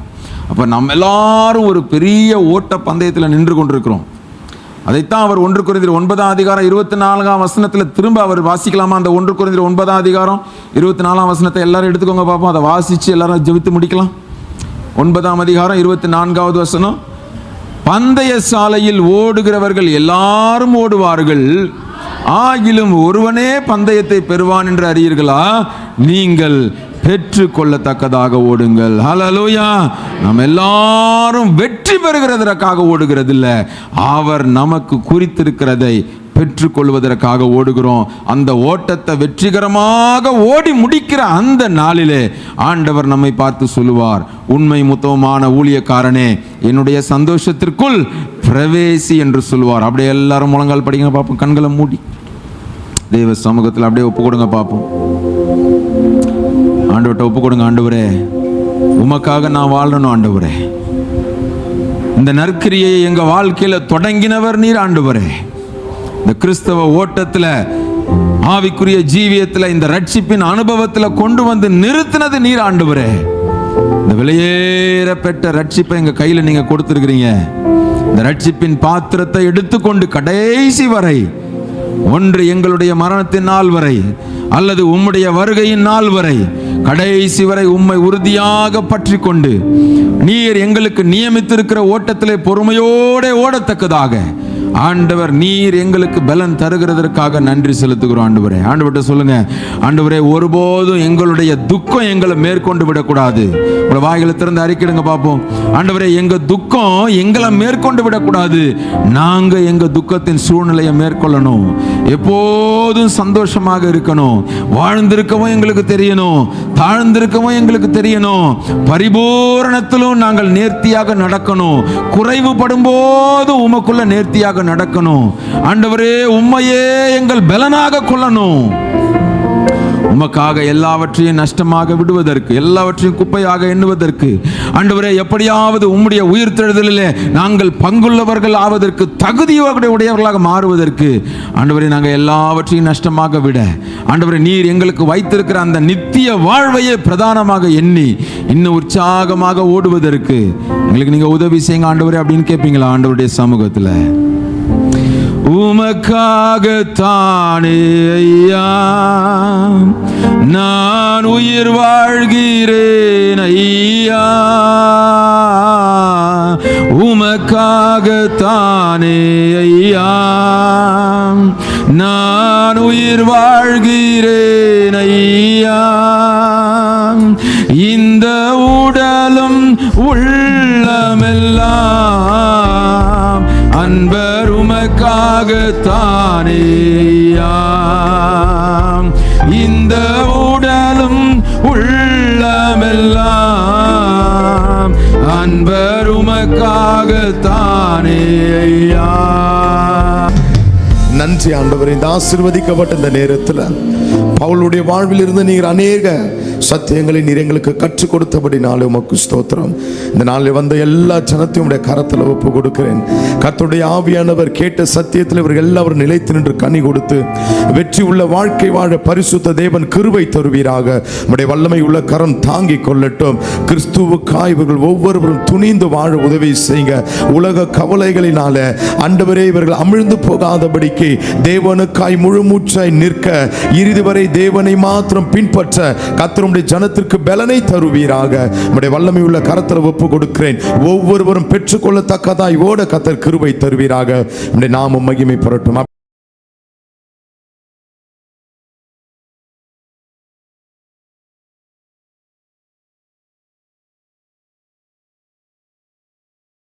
அப்ப நம்ம எல்லாரும் ஒரு பெரிய ஓட்ட பந்தயத்தில் நின்று கொண்டிருக்கிறோம். அதைத்தான் அவர் 1 கொரிந்தியர் 9ஆம் அதிகாரம் 24ஆம் வசனத்தில் திரும்ப அவர் வாசிக்கலாமா? அந்த 1 கொரிந்தியர் 9ஆம் அதிகாரம் 24ஆம் வசனத்தை எல்லாரும் எடுத்துக்கோங்க பார்ப்போம். அதை வாசிச்சு எல்லாரும் ஜெபித்து முடிக்கலாம். 9ஆம் அதிகாரம் 24வது வசனம். பந்தய சாலையில் ஓடுகிறவர்கள் எல்லாரும் ஓடுவார்கள், ஆகிலும் ஒருவனே பந்தயத்தை பெறுவான் என்று அறியீர்களா? நீங்கள் பெற்று கொள்ளத்தக்கதாக ஓடுங்கள். ஹல்லேலூயா. நாம் எல்லாரும் வெற்றி பெறுகிறதற்காக ஓடுகிறது இல்லை, அவர் நமக்கு குறித்திருக்கிறதை பெற்றுக்கொள்வதற்காக ஓடுகிறோம். அந்த ஓட்டத்தை வெற்றிகரமாக ஓடி முடிக்கிற அந்த நாளிலே ஆண்டவர் நம்மை பார்த்து சொல்லுவார், உண்மை முத்தமான ஊழியக்காரனே, என்னுடைய சந்தோஷத்திற்குள் பிரவேசி என்று சொல்லுவார். அப்படியே எல்லாரும் முழங்கால் படிங்க பார்ப்போம். கண்களை மூடி தேவ சமூகத்தில் அப்படியே ஒப்பு கொடுங்க பார்ப்போம். ஆண்டவர்கிட்ட ஒப்பு கொடுங்க. ஆண்டவரே, உமக்காக நான் வாழணும். ஆண்டவரே, இந்த நற்கிரியை எங்க வாழ்க்கையில தொடங்கினவர் நீர். ஆண்டவரே, இந்த கிறிஸ்தவ ஓட்டத்தில் ஆவிக்குரிய ஜீவியத்தில் இந்த ரட்சிப்பின் அனுபவத்தில் கொண்டு வந்து நிறுத்தினது நீர் ஆண்டவரே. இந்த விலையேற பெற்ற ரட்சிப்பை எங்க கையில நீங்க கொடுத்திருக்கிறீங்க. இந்த ரட்சிப்பின் பாத்திரத்தை எடுத்துக்கொண்டு கடைசி வரை, ஒன்று எங்களுடைய மரணத்தின் நாள் வரை அல்லது உம்முடைய வருகையின் நாள் வரை, கடைசி வரை உம்மை உறுதியாக பற்றி கொண்டு நீர் எங்களுக்கு நியமித்திருக்கிற ஓட்டத்திலே பொறுமையோடு ஓடத்தக்கதாக ஆண்டவர் நீர் எங்களுக்கு பலன் தருகிறதற்காக நன்றி செலுத்துகிறோம் ஆண்டவரே. ஆண்டவர்கிட்ட சொல்லுங்க, ஆண்டவரே ஒருபோதும் எங்களுடைய துக்கம் எங்களை மேற்கொண்டு விடக்கூடாது. உங்களை வாய்களை திறந்து அறிக்கையிடுங்க பார்ப்போம். ஆண்டவரே, எங்க துக்கம் எங்களை மேற்கொண்டு விடக்கூடாது. நாங்க எங்க துக்கத்தின் சூழ்நிலையை மேற்கொள்ளணும். எப்போதும் சந்தோஷமாக இருக்கணும். வாழ்ந்திருக்கவும் எங்களுக்கு தெரியணும், தாழ்ந்திருக்கவும் எங்களுக்கு தெரியணும். பரிபூரணத்திலும் நாங்கள் நேர்த்தியாக நடக்கணும். குறைவுபடும் போது உமக்குள்ள நேர்த்தியாக நடக்கணும். ஆண்டவரே, உம்மையே எங்கள் பலனாக கொள்ளணும். உமக்காக எல்லாவற்றையும் நஷ்டமாக விடுவதற்கு, எல்லாவற்றையும் குப்பையாக எண்ணுவதற்கு, ஆண்டவரே எப்படியாவது உம்முடைய உயிர்த்தெழுதலிலே நாங்கள் பங்குள்ளவர்கள் ஆவதற்கு, தகுதியுடையவர்களாக மாறுவதற்கு, ஆண்டவரே நாங்கள் எல்லாவற்றையும் நஷ்டமாக விட, ஆண்டவரே நீர் எங்களுக்கு வைத்திருக்கிற அந்த நித்திய வாழ்வையே பிரதானமாக எண்ணி இன்னும் உற்சாகமாக ஓடுவதற்கு எங்களுக்கு நீங்க உதவி செய்யுங்க ஆண்டவரே அப்படின்னு கேட்பீங்களா ஆண்டவருடைய சமூகத்தில்? உமக்காகத்தானே ஐயா நான் உயிர் வாழ்கிறேன் ஐயா, உமக்காகத்தானே ஐயா நான் உயிர் வாழ்கிறேன் ஐயா. இந்த உடலும் உள்ளமெல்லாம் அன்பர் உமக்காகத்தானே ஐயா. இந்த உடலும் உள்ளமெல்லாம் அன்பர் உமக்காகத்தானே ஐயா. நன்றி ஆண்டவரே. இந்த ஆசீர்வதிக்கப்பட்ட இந்த நேரத்தில் பவுலுடைய வாழ்வில் இருந்து நீர் அநேக சத்தியங்களை நீர் எங்களுக்கு கற்றுக் கொடுத்தபடினாலே உமக்கு ஸ்தோத்திரம். இந்த நாளில் வந்த எல்லா ஜனத்தையும் உடைய கரத்தில் ஒப்பு கொடுக்கிறேன். கர்த்தருடைய ஆவியானவர் கேட்ட சத்தியத்தில் இவர்கள் எல்லாரும் நிலைத்து நின்று கனி கொடுத்து வெற்றி உள்ள வாழ்க்கை வாழ பரிசுத்த தேவன் கிருபை தருவீராக. உடைய வல்லமை உள்ள கரம் தாங்கி கொள்ளட்டும். கிறிஸ்துவுக்காய் இவர்கள் ஒவ்வொருவரும் துணிந்து வாழ உதவி செய்யுங்க. உலக கவலைகளினால ஆண்டவரே இவர்கள் அமிழ்ந்து போகாதபடிக்கு தேவனுக்காய் முழு மூச்சாய் நிற்க, இறுதி வரை தேவனை மாத்திரம் பின்பற்ற கர்த்தருடைய ஜனத்திற்கு பலனை தருவீராக. உடைய வல்லமை உள்ள கரத்தில் ஒப்பு கொடுக்கிறேன். ஒவ்வொருவரும் பெற்றுக்கொள்ளத்தக்கதாய் ஓட கர்த்தர் கிருபை தருவீராக. நாமம் மகிமை பெறட்டும்.